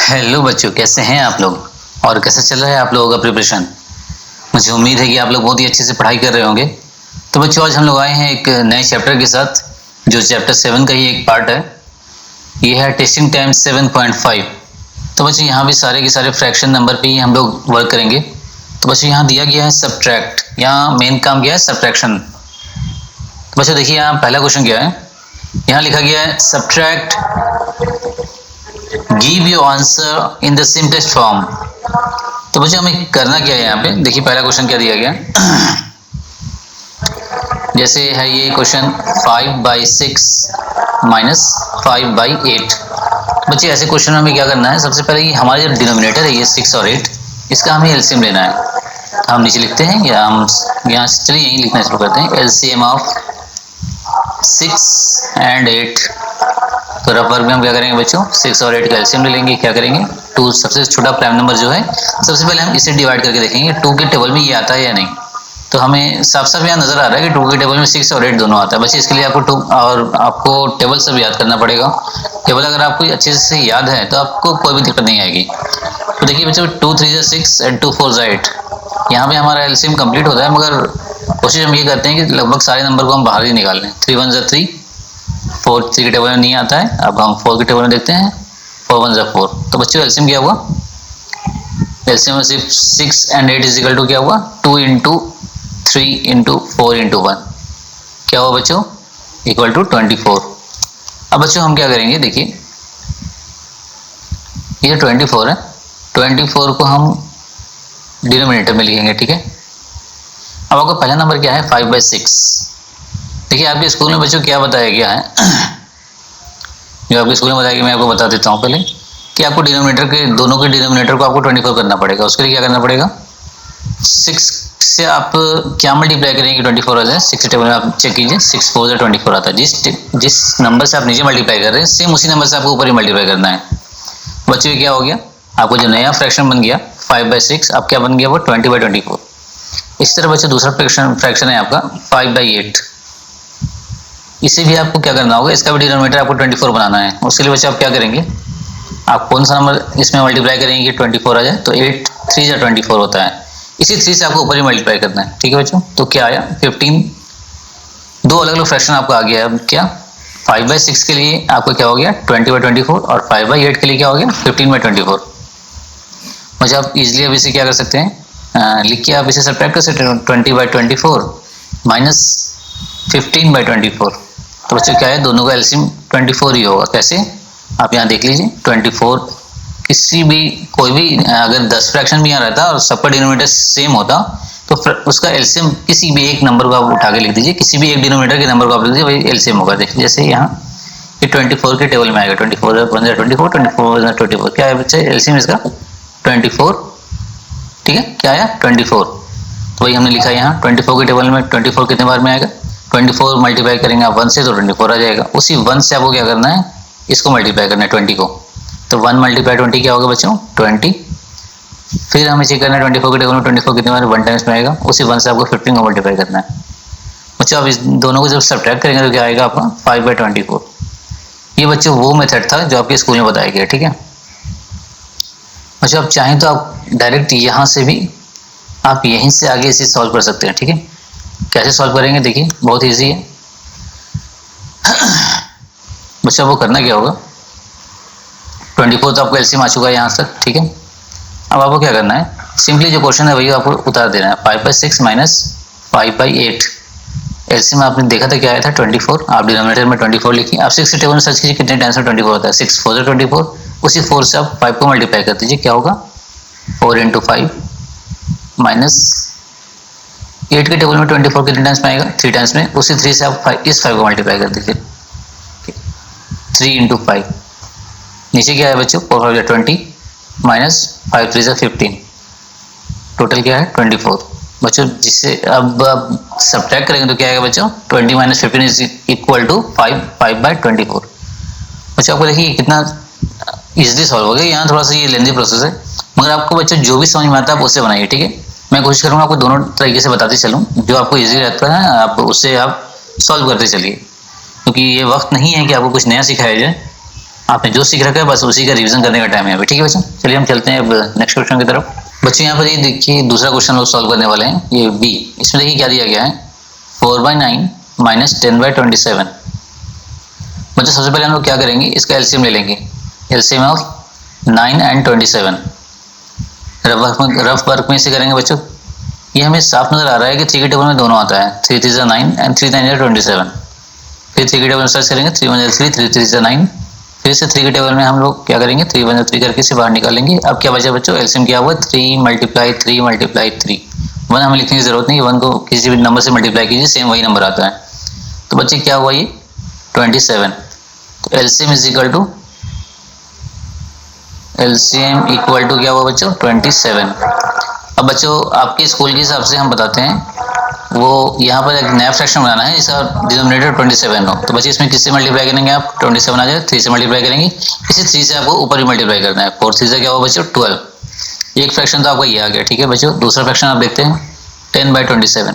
Hello बच्चों, कैसे हैं आप लोग और कैसे चल रहा है आप लोगों का प्रिपरेशन। मुझे उम्मीद है कि आप लोग बहुत ही अच्छे से पढ़ाई कर रहे होंगे। तो बच्चों, आज हम लोग आए हैं एक नए चैप्टर के साथ, जो चैप्टर 7 का ही एक पार्ट है। ये है टेस्टिंग टाइम 7.5। तो बच्चों, यहाँ भी सारे के सारे फ्रैक्शन नंबर पे ही हम लोग वर्क करेंगे। तो बच्चों, यहाँ दिया गया है सब्ट्रैक्ट। यहाँ मेन काम क्या है? सब्ट्रैक्शन। तो बच्चों देखिए, यहाँ पहला क्वेश्चन क्या है। यहाँ लिखा गया है subtract, give your answer in the simplest form. तो बच्चों, हमें करना क्या है यहाँ पे? देखिए पहला क्वेश्चन क्या दिया गया। जैसे है ये क्वेश्चन 5/6 माइनस 5/8। बच्चे ऐसे क्वेश्चन में हमें क्या करना है? सबसे पहले हमारा जो डिनोमिनेटर है ये 6 और 8, इसका हमें एलसीएम लेना है। हम नीचे लिखते हैं या हम यहाँ चलिए यहीं लिखना शुरू करते हैं। LCM of 6 and 8। तो रफ वर्क में हम क्या करेंगे बच्चों? 6 और 8 का एलसीएम ले लेंगे। क्या करेंगे? 2 सबसे छोटा प्राइम नंबर जो है, सबसे पहले हम इसे डिवाइड करके देखेंगे 2 के टेबल में ये आता है या नहीं। तो हमें साफ साफ यहाँ नजर आ रहा है कि 2 के टेबल में 6 और 8 दोनों आता है। बच्चे इसके लिए आपको 2 और आपको टेबल सब याद करना पड़ेगा। टेबल अगर आपको अच्छे से याद है तो आपको कोई भी दिक्कत नहीं आएगी। तो देखिए बच्चों, 2 3 6 and 2 4 8। यहाँ पे हमारा एलसीएम कंप्लीट होता है, मगर कोशिश हम ये करते हैं कि लगभग सारे नंबर को हम बाहर ही निकाल लें। 3 1 3, 4 3 के टेबल में नहीं आता है। अब हम 4 के टेबल में देखते हैं। 4 1 4। तो बच्चों एलसीएम क्या हुआ? एलसीएम में सिर्फ 6 and 8 इज इक्वल टू क्या हुआ? 2 into 3 into 4 into 1 क्या हुआ बच्चों? Equal to 24। अब बच्चों हम क्या करेंगे? देखिए ये 24 है। 24 को हम डिनोमिनेटर में लिखेंगे, ठीक है। अब आपका पहला नंबर क्या है? 5/6। देखिए आपके स्कूल में बच्चों क्या बताया गया है? जो आपके स्कूल में बताया गया, मैं आपको बता देता हूँ पहले कि आपको डिनोमिनेटर के दोनों के डिनोमिनेटर को आपको 24 करना पड़ेगा। उसके लिए क्या करना पड़ेगा? 6 से आप क्या मल्टीप्लाई करेंगे? 24 आ जाए। 6 टेबल में आप चेक कीजिए, 6 4 24 आता है। जिस नंबर से आप नीचे मल्टीप्लाई कर रहे हैं, सेम उसी नंबर से आपको ऊपर ही मल्टीप्लाई करना है। बच्चों क्या हो गया? आपको जो नया फ्रैक्शन बन गया 5/6, अब क्या बन गया? वो 20/24। इस तरह बच्चों दूसरा फ्रैक्शन है आपका 5/8। इसे भी आपको क्या करना होगा? इसका भी डिनोमिनेटर आपको 24 बनाना है। उसके लिए बच्चों आप क्या करेंगे? आप कौन सा नंबर इसमें मल्टीप्लाई करेंगे कि 24 आ जाए? तो 8 3 24 होता है। इसी 3 से आपको ऊपर ही मल्टीप्लाई करना है, ठीक है बच्चों। तो क्या आया? 15। दो अलग अलग फ्रैक्शन आपको आ गया है। अब क्या? 5/6 के लिए आपको क्या हो गया? 20/24 और 5/8 के लिए क्या हो गया? 15/24। मुझे आप इजिली अब इसे क्या कर सकते हैं? लिख के आप इसे सब्ट्रैक्ट कर सकते हैं। 20/24 माइनस 15/24। तो बच्चों क्या है? दोनों का एलसीएम 24 ही होगा। कैसे? आप यहाँ देख लीजिए। 24 किसी भी कोई भी अगर 10 फ्रैक्शन भी यहाँ रहता और सबका डिनोमिनेटर सेम होता तो उसका एलसीएम किसी भी एक नंबर को आप उठा के लिख दीजिए। किसी भी एक डिनोमिनेटर के नंबर को आप लिख दीजिए, वही एलसीएम होगा। देखिए जैसे यहाँ ये 24 के टेबल में आएगा। 24 1 24, 24 24 क्या है बच्चे? एलसीएम इसका 24, ठीक है। क्या आया? 24। तो वही हमने लिखा यहाँ 24 के टेबल में 24 कितने बार में आएगा? 24 मल्टीप्लाई करेंगे आप 1 से तो 24 आ जाएगा। उसी 1 से आपको क्या करना है? इसको मल्टीप्लाई करना है 20 को। तो 1 × 20 क्या होगा बच्चों? 20। फिर हमें चेक करना है 24 के टेबल में 24 कितने बार 1 टाइम्स में आएगा। उसी 1 से आपको 15 को मल्टीप्लाई करना है बच्चों। अब इस दोनों को जब सब्ट्रैक्ट करेंगे तो क्या आएगा आपका? 5/24। ये बच्चों वो मेथड था जो आपके स्कूल में बताया गया, ठीक है बच्चों। आप चाहें तो आप डायरेक्ट यहाँ से भी आप यहीं से आगे इसे सॉल्व कर सकते हैं, ठीक है। कैसे सॉल्व करेंगे? देखिए बहुत ईजी है बच्चों। वो करना क्या होगा? 24 तो आपको एलसीएम आ चुका है यहाँ तक, ठीक है। अब आपको क्या करना है? सिंपली जो क्वेश्चन है वही आपको उतार देना है। 5/6 माइनस 5/8। एलसीएम आपने देखा था क्या आया था? 24। आप डिनोमिनेटर में 24 लिखिए। आप 6 टेबल में सर्च कीजिए कितने टाइम्स में 24 होता है। 6 4 24। उसी 4 से आप 5 को मल्टीप्लाई कर दीजिए। क्या होगा? 4 × 5 माइनस 8 के टेबल में 24 कितने टाइम्स में आएगा? 3 टाइम्स में। उसी 3 से आप इस 5 को मल्टीप्लाई कर दीजिए। 3 × 5 नीचे क्या है बच्चों? 4 5 20 माइनस 5 3 15। टोटल क्या है? 24 बच्चों। जिससे अब सब्ट्रैक्ट करेंगे तो क्या आएगा बच्चों? 20 - 15 इज इक्वल टू 5/24। बच्चों आपको देखिए कितना इजीली सॉल्व हो गया। यहाँ थोड़ा सा ये लेंथी प्रोसेस है, मगर आपको बच्चों जो भी समझ में आता है आप उससे बनाइए, ठीक है। मैं कोशिश करूँगा आपको दोनों तरीके से बताते चलूँ। जो आपको इजी रहता है आप उससे आप सॉल्व करते चलिए, क्योंकि ये वक्त नहीं है कि आपको कुछ नया सिखाया जाए। आपने जो सीख रखा है बस उसी का रिवीजन करने का टाइम है अभी, ठीक है बच्चों। चलिए हम चलते हैं अब नेक्स्ट क्वेश्चन की तरफ। बच्चों यहाँ पर ये देखिए दूसरा क्वेश्चन लोग सॉल्व करने वाले हैं, ये बी। इसमें देखिए क्या दिया गया है, 4/9 माइनस 10/27। बच्चों सबसे पहले हम लोग क्या करेंगे, इसका एलसीएम ले लेंगे। LCM of 9 and 27 rough work में इसे करेंगे बच्चों। ये हमें साफ नजर आ रहा है कि 3 के टेबल में दोनों आता है, 3 3 9 एंड 3 9 27। फिर 3 के टेबल में सर्च करेंगे, 3 1 3 3 3 9। फिर से 3 के टेबल में हम लोग क्या करेंगे, 3 1 3 करके इसे बाहर निकालेंगे। अब क्या बचा बच्चों, एलसीएम क्या हुआ, 3 मल्टीप्लाई 3 मल्टीप्लाई 3। 1 हमें लिखने की जरूरत नहीं, 1 को किसी भी नंबर से मल्टीप्लाई कीजिए, सेम वही नंबर आता है। तो बच्चे क्या हुआ, ये 27। तो LCM is equal to, LCM equal to क्या हुआ बच्चों, 27। अब बच्चों आपके स्कूल के हिसाब से हम बताते हैं, वो यहाँ पर एक नया फ्रैक्शन बनाना है जिसका डिनोमिनेटर 27 हो। तो बच्चे इसमें किससे मल्टीप्लाई करेंगे, आप 27 आ जाए 3 से मल्टीप्लाई करेंगे, इसी 3 से आपको ऊपर भी मल्टीप्लाई करना है। 4 3 से क्या हुआ बच्चों 12। एक फ्रैक्शन तो आपका ये आ गया, ठीक है बच्चों। दूसरा फ्रैक्शन आप देखते हैं 10/27।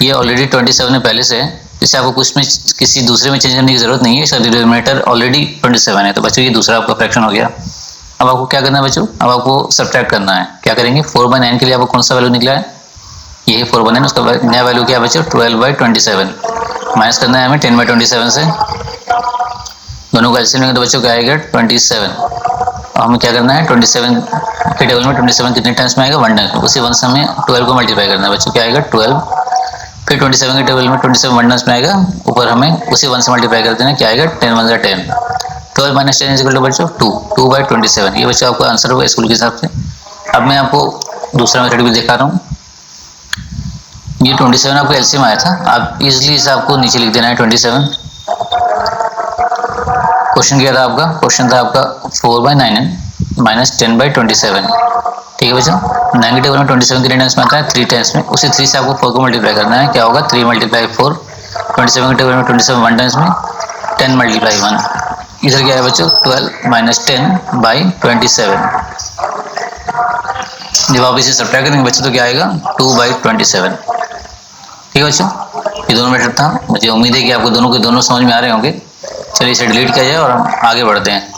ये ऑलरेडी 27 में पहले से है, इससे आपको कुछ में किसी दूसरे में चेंज करने की जरूरत नहीं है, इसका डिनोमिनेटर ऑलरेडी 27 है। तो बच्चों ये दूसरा आपका फ्रैक्शन हो गया। अब आपको क्या करना है बच्चों, अब आपको सब्ट्रैक्ट करना है। क्या करेंगे, 4/9 के लिए आपको कौन सा वैल्यू निकला है, ये 4/9, उसका नया वैल्यू क्या है बच्चों 12/27। माइनस करना है हमें 10/27 से, दोनों का एलसीएम लेंगे तो बच्चों क्या आएगा 27। और हमें क्या करना है 27 के टेबल में 27 कितने टाइम्स में आएगा, 1 टाइम। उसी 1 से हमें 12 को मल्टीप्लाई करना है बच्चों, क्या आएगा 12। फिर 27 के टेबल में 27 1 टाइम्स में आएगा, ऊपर हमें उसी 1 से मल्टीप्लाई कर देना, क्या आएगा 10 1 10। 12 माइनस 10 इक्वल टू बच्चों 2/27। ये बच्चों आपका आंसर होगा स्कूल के हिसाब से। अब मैं आपको दूसरा मेथड भी दिखा रहा हूँ। ये 27 आपका एलसीएम आया था, आप इजिली इसे आपको नीचे लिख देना है 27। क्वेश्चन क्या था आपका, क्वेश्चन था आपका 4/9 माइनस 10/27। ठीक है बच्चों, 9 के टेबल में 27 कितने टाइम्स में आता है 3 टाइम्स में, उसी 3 से आपको 4 को मल्टीप्लाई करना है, क्या होगा 3 मल्टीप्लाई 4। 27 के टेबल में 27 1 टाइम्स में, 10 मल्टीप्लाई 1। इधर क्या है बच्चों 12 माइनस 10/27। जब आप इसे सब्ट्रैक्ट करेंगे बच्चों तो क्या आएगा 2/27। ठीक है बच्चों, ये दोनों मेथड था। मुझे उम्मीद है कि आपको दोनों के दोनों समझ में आ रहे होंगे। चलिए इसे डिलीट किया जाए और हम आगे बढ़ते हैं।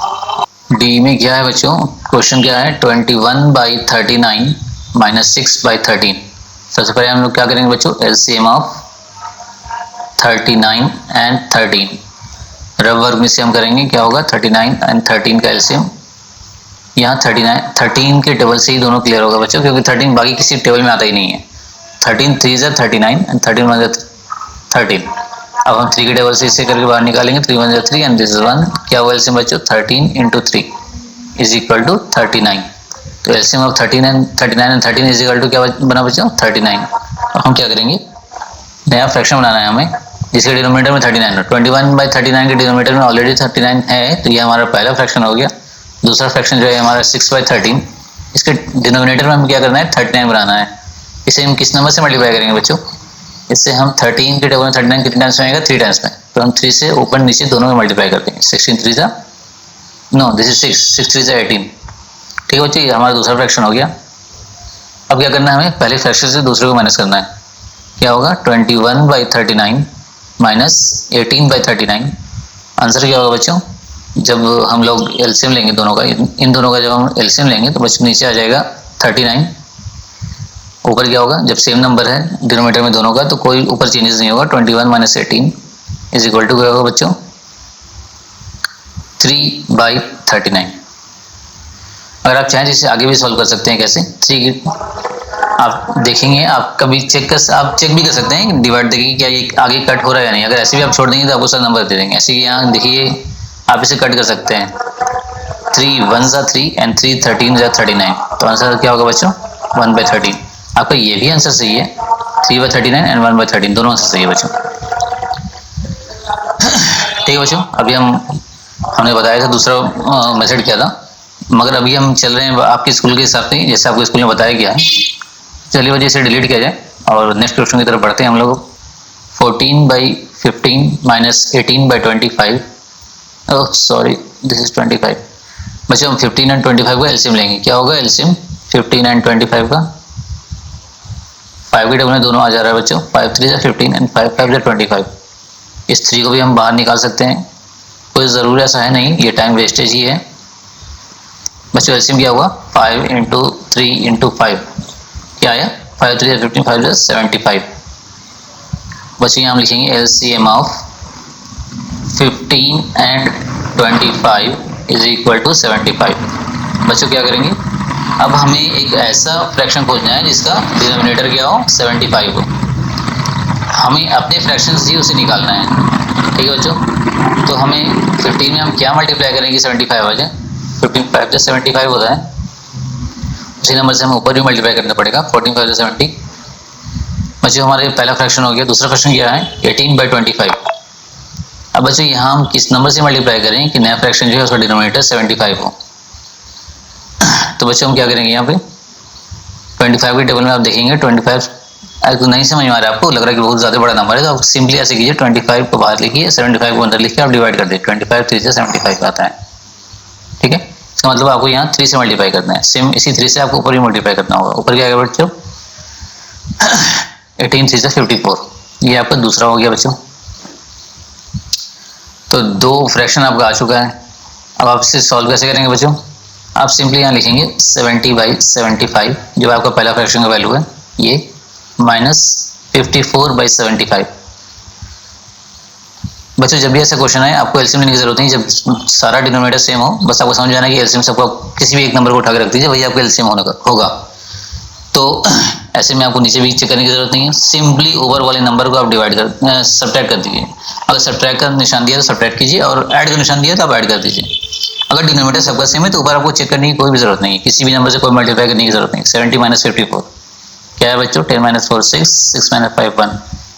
डी में क्या है बच्चों, क्वेश्चन क्या है 21/39 माइनस 6/13। सबसे पहले हम लोग क्या करेंगे बच्चों, एलसीएम ऑफ 39 एंड 13 रब वर्ग में से हम करेंगे, क्या होगा 39 एंड 13 का एलसीएम। यहाँ 13 के टेबल से ही दोनों क्लियर होगा बच्चों, क्योंकि 13 बाकी किसी टेबल में आता ही नहीं है। 13 3 जा 39 एंड 13 1 13। अब हम 3 के टेबल से इसे करके बाहर निकालेंगे, 3 1 3 एंड दिस इज 1। क्या हुआ एलसीएम बच्चों 13 × 3 इज इक्वल टू 39। तो LCM of 39 and 13 is equal to क्या बना बच्चों 39। अब हम क्या करेंगे, नया फ्रैक्शन बनाना है हमें जिसके डिनोमिनेटर में 39 है। 21/39 के डिनोमिनेटर में ऑलरेडी 39 है, तो ये हमारा पहला फ्रैक्शन हो गया। दूसरा फ्रैक्शन जो है हमारा 6/13, इसके डिनोमिनेटर में हमें क्या करना है 39 बनाना है। इसे हम किस नंबर से मल्टीप्लाई करेंगे बच्चों, इससे हम 13 के टेबल में 39 कितने टाइम्स में आएगा 3 टाइम्स में, तो हम 3 से ऊपर नीचे दोनों में मल्टीप्लाई करते हैं। 16 3 जा नो दिस इज 6 3 जा 18। ठीक है बच्चों, ये हमारा दूसरा फ्रैक्शन हो गया। अब क्या करना है हमें, पहले फ्रैक्शन से दूसरे को माइनस करना है। क्या होगा 21/39 माइनस 18/39। आंसर क्या होगा बच्चों, जब हम लोग एलसीएम लेंगे दोनों का, इन दोनों का जब हम एलसीएम लेंगे तो बच्चों नीचे आ जाएगा 39, ऊपर क्या होगा, जब सेम नंबर है डिनोमिनेटर में दोनों का तो कोई ऊपर चेंजेस नहीं होगा। 21 माइनस 18 इज इक्वल टू क्या होगा बच्चों 3/39। अगर आप चाहें इसे आगे भी सॉल्व कर सकते हैं, कैसे 3 आप देखेंगे, आप कभी आप चेक भी कर सकते हैं डिवाइड देखिए क्या ये आगे कट हो रहा है या नहीं। अगर ऐसे भी आप छोड़ देंगे तो आपको सारा नंबर दे देंगे। ऐसे यहाँ देखिए आप इसे कट कर सकते हैं, 3 1 जा 3 एंड 3 13 जा 39। तो आंसर क्या होगा बच्चों 1/13। आपका ये भी आंसर सही है, 3/39 एंड 1/13 दोनों आंसर सही है बच्चों। ठीक है बच्चों, अभी हमने बताया था दूसरा मेथड क्या था, मगर अभी हम चल रहे हैं आपके स्कूल के हिसाब से जैसे आपको स्कूल में बताया गया है। चलिए वजह से डिलीट किया जाए और नेक्स्ट क्वेश्चन की तरफ बढ़ते हैं हम लोग। 14/15 minus 18/25, oh sorry this is 25। बच्चों हम 15 एंड 25 का एलसीएम लेंगे। क्या होगा एलसीएम 15 एंड 25 का, 5 के टेबल में दोनों आ जा रहा है बच्चों, 5 3 जा 15 एंड 5 5 जा 25। इस 3 को भी हम बाहर निकाल सकते हैं, कोई ज़रूरी ऐसा है नहीं, ये टाइम वेस्टेज ही है। बच्चों एलसीएम क्या हुआ, 5 इंटू 3 इंटू 5 क्या आया, 5 3 15 5 75। बच्चों यहाँ हम लिखेंगे LCM of 15 and 25 is equal to 75। बच्चों क्या करेंगे, अब हमें एक ऐसा फ्रैक्शन खोजना है जिसका डिनोमिनेटर क्या हो, 75 हो। हमें अपने फ्रैक्शंस ही उसे निकालना है, ठीक है बच्चों। तो हमें 15 में हम क्या मल्टीप्लाई करेंगे, 75 आ जाए, 15 5 से 75 होता है, उसी नंबर से हमें ऊपर भी मल्टीप्लाई करना पड़ेगा, 14 5 से 70। बच्चों हमारे पहला फ्रैक्शन हो गया। दूसरा फ्रैक्शन क्या है, 18/25। अब बच्चों यहाँ हम किस नंबर से मल्टीप्लाई करें कि नया फ्रैक्शन जो है उसका डिनोमिनेटर 75 हो। तो बच्चों हम क्या करेंगे, यहाँ पे 25 के टेबल में आप देखेंगे 25 तो नहीं समझ में आ रहा है आपको, लग रहा है कि बहुत ज़्यादा बड़ा नंबर है, तो आप सिंपली ऐसे कीजिए, 25 को बाहर लिखिए, 75 को अंदर लिखिए, आप डिवाइड कर दीजिए, 25 3 से 75 आता है, ठीक है। इसका मतलब आपको यहाँ 3 से मल्टीप्लाई करना है, सेम इसी 3 से आपको ऊपर भी मल्टीप्लाई करना होगा। ऊपर क्या आएगा बच्चों, 18 3 से 54, ये आपका दूसरा हो गया बच्चों। तो दो फ्रैक्शन आपका आ चुका है। अब आप इसे सॉल्व कैसे करेंगे बच्चों, आप सिंपली यहाँ लिखेंगे 70/75 जो आपका पहला फ्रैक्शन का वैल्यू है ये, माइनस 54/75। बच्चों जब भी ऐसा क्वेश्चन है आपको एलसीएम लेने की जरूरत नहीं, जब सारा डिनोमिनेटर सेम हो, बस आपको समझ जाना कि एलसीएम सबको किसी भी एक नंबर को उठा के रख दीजिए, वही आपका एलसीएम होगा। तो ऐसे में आपको नीचे भी चेक करने की जरूरत नहीं है, सिंपली ऊपर वाले नंबर को आप डिवाइड कर सब्ट्रैक्ट कर दीजिए। अगर सब्ट्रैक्ट का निशान दिया तो सब्ट्रैक्ट कीजिए, और ऐड का निशान दिया तो आप ऐड कर दीजिए। अगर डिनोमिनेटर सबका सेम है तो ऊपर आपको चेक करने की कोई भी जरूरत नहीं है, किसी भी नंबर से कोई मल्टीप्लाई करने की जरूरत नहीं। 70 - 54 क्या है बच्चों, 10 - 4 6 6 - 5 1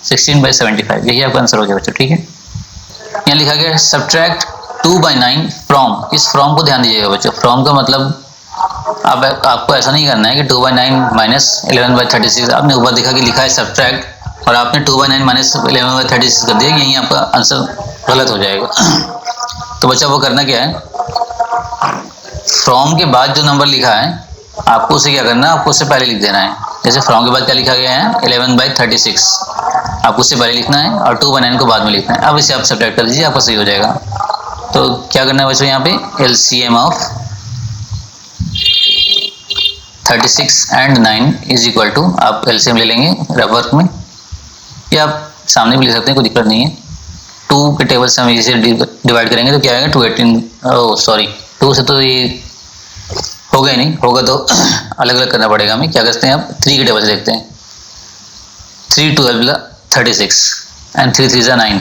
16/75, यही आपका आंसर हो गया बच्चों, ठीक है। यहाँ लिखा गया है सब्ट्रैक्ट 2/9 फ्रॉम, इस फ्रॉम को ध्यान दीजिएगा बच्चों। फ्रॉम का मतलब आपको ऐसा नहीं करना है कि 2/9 माइनस 11/36, आपने ऊपर देखा कि लिखा है सब्ट्रैक्ट और आपने 2/9 माइनस 11/36 कर दिया, यही आपका आंसर गलत हो जाएगा। तो बच्चा वो करना क्या है, फ्रॉम के बाद जो नंबर लिखा है आपको उसे क्या करना है, आपको उससे पहले लिख देना है। जैसे फ्रॉम के बाद क्या लिखा गया है, 11/36, आपको उससे पहले लिखना है और 2/9 को बाद में लिखना है। अब इसे आप सब्ट्रैक्ट कर दीजिए, आपका सही हो जाएगा। तो क्या करना है बच्चों, यहाँ पे LCM of 36 and 9 is equal to, आप एलसीएम ले लेंगे रफ वर्क में, या आप सामने भी ले सकते हैं, कोई दिक्कत नहीं है। 2 के टेबल से हम इसे डिवाइड करेंगे तो क्या आएगा, 218 सॉरी 2 से तो ये होगा ही नहीं, होगा तो अलग अलग करना पड़ेगा हमें। क्या करते हैं अब 3 के टेबल से देखते हैं, 3 12 36 एंड 3 3 9,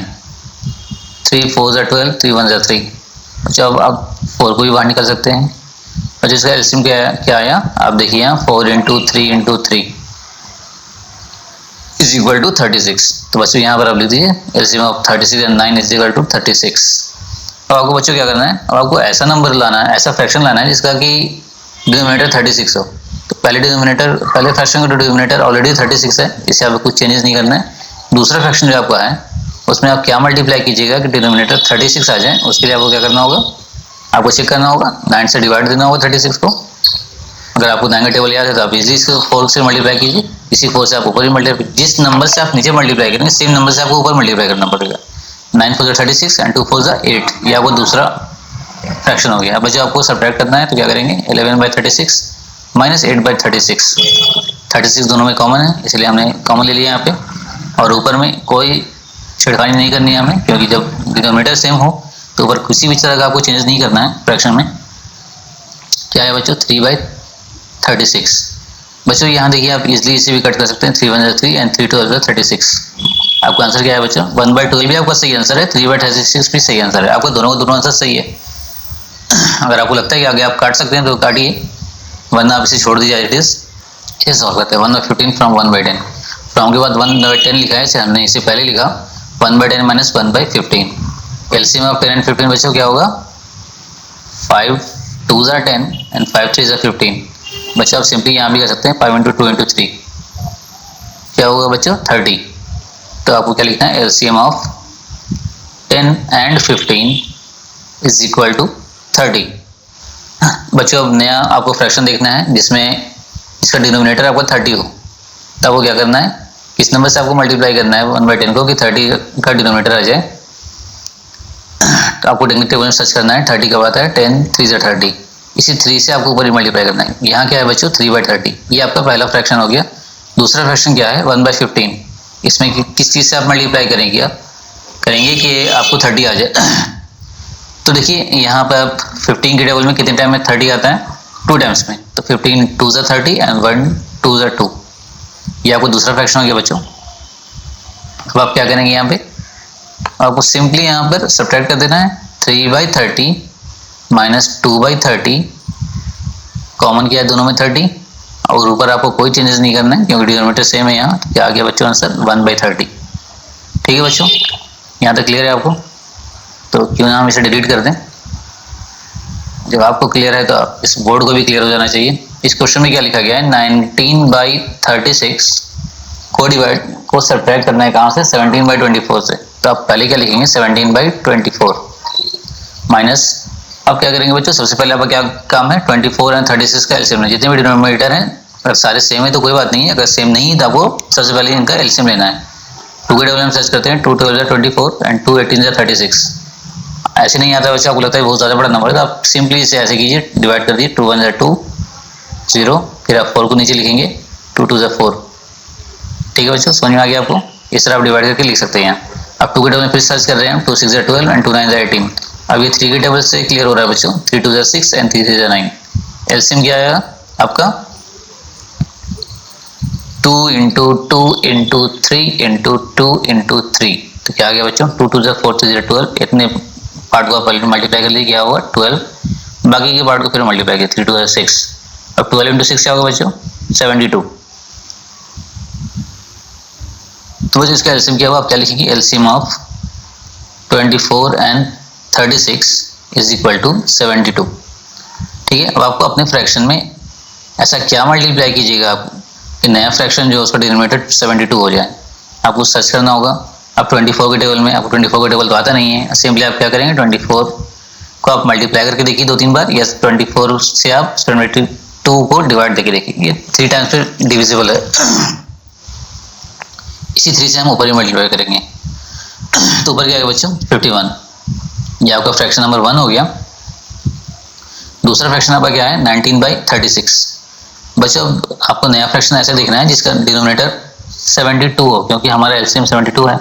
3 4 12, 3 1 3। अच्छा अब आप 4 को भी बाहर निकल सकते हैं, और जिसका एलसीएम क्या आया, आप देखिए यहाँ 4 × 3 × 3 इज इक्वल टू 36। तो बच्चों यहाँ पर आप लिख दीजिए LCM of 36 and 9 is equal to 36। अब आपको बच्चों क्या करना है, अब आपको ऐसा नंबर लाना है, ऐसा फ्रैक्शन लाना है जिसका कि डिनोमिनेटर 36 हो। तो पहले फ्रैक्शन का डिनोमिनेटर ऑलरेडी 36 है, इसे आपको कुछ चेंजेस नहीं करना है। दूसरा फ्रैक्शन जो आपका है उसमें आप क्या मल्टीप्लाई कीजिएगा कि डिनोमिनेटर 36 आ जाए, उसके लिए आपको क्या करना होगा, आपको चेक करना होगा, 9 से डिवाइड देना होगा 36 को। अगर आपको 9 का टेबल याद है तो आप इजीली इसको 4 से मल्टीप्लाई कीजिए, इसी 4 से आप ऊपर ही मल्टीप्लाई, जिस नंबर से आप नीचे मल्टीप्लाई करेंगे सेम नंबर से आपको ऊपर मल्टीप्लाई करना पड़ेगा। 9 4 36 एंड 2 4 8, ये आपको दूसरा फ्रैक्शन हो गया। अब जो आपको सब्ट्रैक्ट करना है तो क्या करेंगे, 11/36 माइनस 8/36, 36 दोनों में कॉमन है इसलिए हमने कॉमन ले लिया यहाँ पे, और ऊपर में कोई छेड़खानी नहीं करनी है हमें, क्योंकि जब डिनोमिनेटर सेम हो तो ऊपर किसी भी तरह का आपको चेंजेस नहीं करना है फ्रैक्शन में। क्या है बच्चों, 3/36। बच्चों यहाँ देखिए आप इजीली इसे भी कट कर सकते हैं, 3 1 3 एंड 3 2 36। आपका आंसर क्या है बच्चों, 1/12 भी आपका सही आंसर है, 3/36 भी सही आंसर है, आपका दोनों आंसर सही है। अगर आपको लगता है कि आगे आप काट सकते हैं तो काटिए, वरना आप इसे छोड़ दीजिए एज इट इज। ये सॉल्व करते हैं 1/15 फ्रॉम 1/10। फ्रॉम के बाद 1/10 लिखा है, हमने इसे पहले लिखा 1/10 माइनस 1/15। एलसीएम ऑफ 10 एंड 15 बच्चों क्या होगा, 5 2s are 10 and 5 3s are 15। बच्चों आप सिंपली यहाँ भी कर सकते हैं, 5 × 2 × 3 क्या होगा बच्चों, 30। तो आपको क्या लिखना है, LCM of 10 and 15 is equal to 30। बच्चों अब नया आपको फ्रैक्शन देखना है जिसमें इसका डिनोमिनेटर आपका 30 हो, तब वो क्या करना है, किस नंबर से आपको मल्टीप्लाई करना है 1/10 को कि 30 का डिनोमिनेटर आ जाए। तो आपको टेक्निक टेबल में सर्च करना है 30 कब आता है, 10 3 से 30, इसी 3 से आपको ऊपर मल्टीप्लाई करना है। यहाँ क्या है बच्चों 3/30, ये आपका पहला फ्रैक्शन हो गया। दूसरा फ्रैक्शन क्या है 1/15, इसमें किस चीज़ से आप मल्टीप्लाई करेंगे, आप करेंगे कि आपको 30 आ जाए। तो देखिए यहाँ पर आप 15 के टेबल में कितने टाइम में 30 आता है, 2 टाइम्स में, तो 15 2 से 30 एंड 1 2 से 2, ये आपको दूसरा फ्रैक्शन हो गया बच्चों। अब आप क्या करेंगे यहाँ पे, आपको सिंपली यहाँ पर सब्ट्रैक्ट कर देना है 3/30 माइनस 2/30, कॉमन किया है दोनों में 30, और ऊपर आपको कोई चेंजेस नहीं करना है क्योंकि डिनोमिनेटर सेम है यहाँ। तो क्या आ गया बच्चों आंसर 1/30। ठीक है बच्चों, यहाँ तक क्लियर है आपको? तो क्यों ना हम इसे डिलीट कर दें। जब आपको क्लियर है तो आप इस बोर्ड को भी क्लियर हो जाना चाहिए। इस क्वेश्चन में क्या लिखा गया है 19/36 को सब्ट्रैक्ट करना है कहाँ से, 17/24 से। तो आप पहले क्या लिखेंगे 17/24 माइनस, अब क्या करेंगे बच्चों, सबसे पहले आपका क्या काम है 24 एंड 36 का एलसीएम लेना। जितने भी डिनोमिनेटर हैं अगर सारे सेम है तो कोई बात नहीं है, अगर सेम नहीं है तो आपको सबसे पहले इनका एलसीएम लेना है। 2 के टेबल में सर्च करते हैं 2 12 24 एंड 2 18 36। ऐसे नहीं आता वैसे आपको लगता है बहुत ज़्यादा बड़ा नंबर है, तो आप सिंपली इसे ऐसे कीजिए, डिवाइड कर दिए 2 1 2 0, फिर आप 4 को नीचे लिखेंगे 2 2 4। ठीक है बच्चों, समझ में आ गया आपको? इस तरह आप डिवाइड करके लिख सकते हैं। अब 2 के टेबल में फिर सर्च कर रहे हैं 2 6 12 एंड 2 9 18। अब ये 3 के टेबल से क्लियर हो रहा है बच्चों, 3 2 6 एंड 3 3 9। एलसीएम क्या आएगा आपका 2 इंटू 2 इंटू 3 इंटू 2 इंटू 3। तो क्या आ गया बच्चों 2 2 4 3 12, इतने पार्ट को आप मल्टीप्लाई कर लीजिए, क्या होगा 12, बाकी के पार्ट को फिर मल्टीप्लाई किया 3 2 6। अब 12 इंटू 6 क्या होगा बच्चों 72। तो बच्चों इसका एलसीएम क्या होगा, आप क्या लिखेंगे LCM of 24 and 36 is equal to 72। ठीक है, अब आपको अपने फ्रैक्शन में ऐसा क्या मल्टीप्लाई कीजिएगा आप कि नया फ्रैक्शन जो उसका डिनोमिनेटर 72 हो जाए। आपको सर्च करना होगा। अब 24 के टेबल में, आपको 24 के टेबल तो आता नहीं है, सिंपली आप क्या करेंगे 24 को आप मल्टीप्लाई करके देखिए 2-3 बार, या 24 से आप 72 को डिवाइड करके देखिए, 3 टाइम्स पे डिविजिबल है। इसी 3 से हम ऊपर ही मल्टीप्लाई करेंगे। तो ऊपर क्या है बच्चों 51, ये आपका फ्रैक्शन नंबर 1 हो गया। दूसरा फ्रैक्शन आपका क्या है 19/36। बच्चों आपको नया फ्रैक्शन ऐसे देखना है जिसका डिनोमिनेटर 72 हो, क्योंकि हमारा एलसीएम 72 है।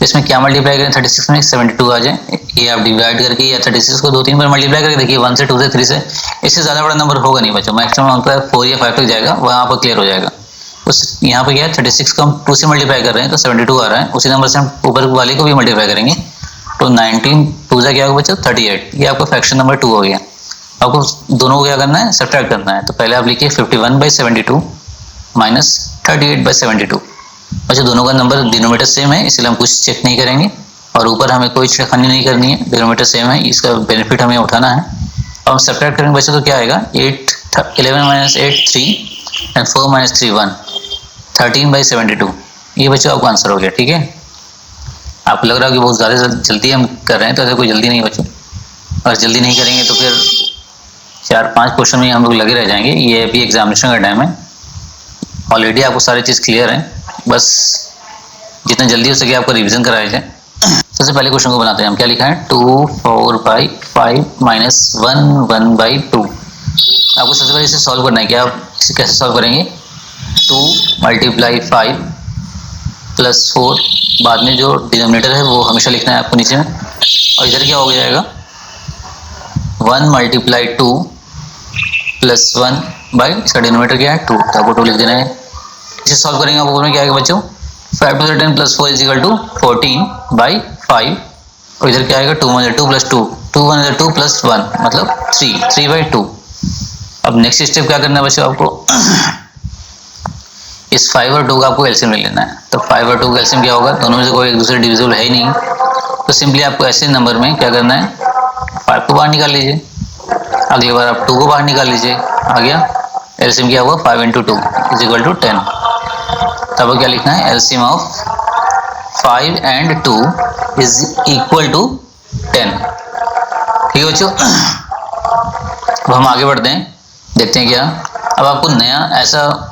इसमें क्या मल्टीप्लाई करें 36 में 72 आ जाए, ये आप डिवाइड करके या 36 को 2-3 बार मल्टीप्लाई करके देखिए 1 से 2 से 3 से, इससे ज़्यादा बड़ा नंबर होगा नहीं बच्चों, मैक्सिमम आपका 4 या 5 तक जाएगा, वहाँ पर क्लियर हो जाएगा। उस यहाँ पे क्या है 36 को हम 2 से मल्टीप्लाई कर रहे हैं तो 72 आ रहा है, उसी नंबर से हम ऊपर वाले को भी मल्टीप्लाई करेंगे तो 19 2 से क्या होगा बच्चों 38। ये आपका फ्रैक्शन नंबर 2 हो गया। आपको दोनों को क्या करना है सब्ट्रैक्ट करना है। तो पहले आप लिखिए 51/72 माइनस 38/72। बच्चों दोनों का नंबर डिनोमिनेटर सेम है इसलिए हम कुछ चेक नहीं करेंगे, और ऊपर हमें कोई छेड़खानी नहीं करनी है, डिनोमिनेटर सेम है, इसका बेनिफिट हमें उठाना है। अब हम सब्ट्रैक्ट करेंगे बच्चों तो क्या आएगा 11 - 8 3 एंड 4 - 3 1, 13/72। ये बच्चों आपका आंसर हो गया। ठीक है, आपको लग रहा है कि बहुत ज़्यादा जल्दी हम कर रहे हैं, तो ऐसा कोई जल्दी नहीं बच्चों, अगर जल्दी नहीं करेंगे तो फिर 4-5 क्वेश्चन में हम लोग लगे रह जाएंगे। ये अभी एग्जामिनेशन का टाइम है, ऑलरेडी आपको सारी चीज़ क्लियर है, बस जितना जल्दी हो सके आपको रिवीजन कराया जाए। सबसे पहले क्वेश्चन को बनाते हैं हम। क्या लिखा है 2 4/5 माइनस 1 1/2। आपको सबसे पहले इसे सॉल्व करना है। क्या आप इसे कैसे सॉल्व करेंगे 2 × 5 + 4, बाद में जो डिनोमिनेटर है वो हमेशा लिखना है आपको नीचे में, और इधर क्या हो जाएगा 1 × 2 + 1 इसका डिनोमिनेटर क्या है 2, तो आपको 2 लिख देना है। इसे सॉल्व करेंगे आप ऊपर में क्या आएगा बच्चों 5 × 10 + 4 = 14/5, और इधर क्या आएगा 2 × 2 + 2, 2 × 2 + 1 मतलब 3/2। अब नेक्स्ट स्टेप क्या करना है बच्चों, आपको इस 5 और 2 का आपको एलसीएम ले लेना है। तो 5 और 2 का एलसीएम क्या होगा, दोनों में से कोई एक दूसरे डिविजिबल है ही नहीं, तो सिंपली आपको ऐसे नंबर में क्या करना है 5 को बाहर निकाल लीजिए, अगली बार आप 2 को बाहर निकाल लीजिए, आ गया एलसीएम क्या हुआ 5 × 2 = 10। तब क्या लिखना है एलसीएम ऑफ 5 and 2 = 10। ठीक है बच्चों, अब हम आगे बढ़ते हैं, देखते हैं क्या। अब आपको नया ऐसा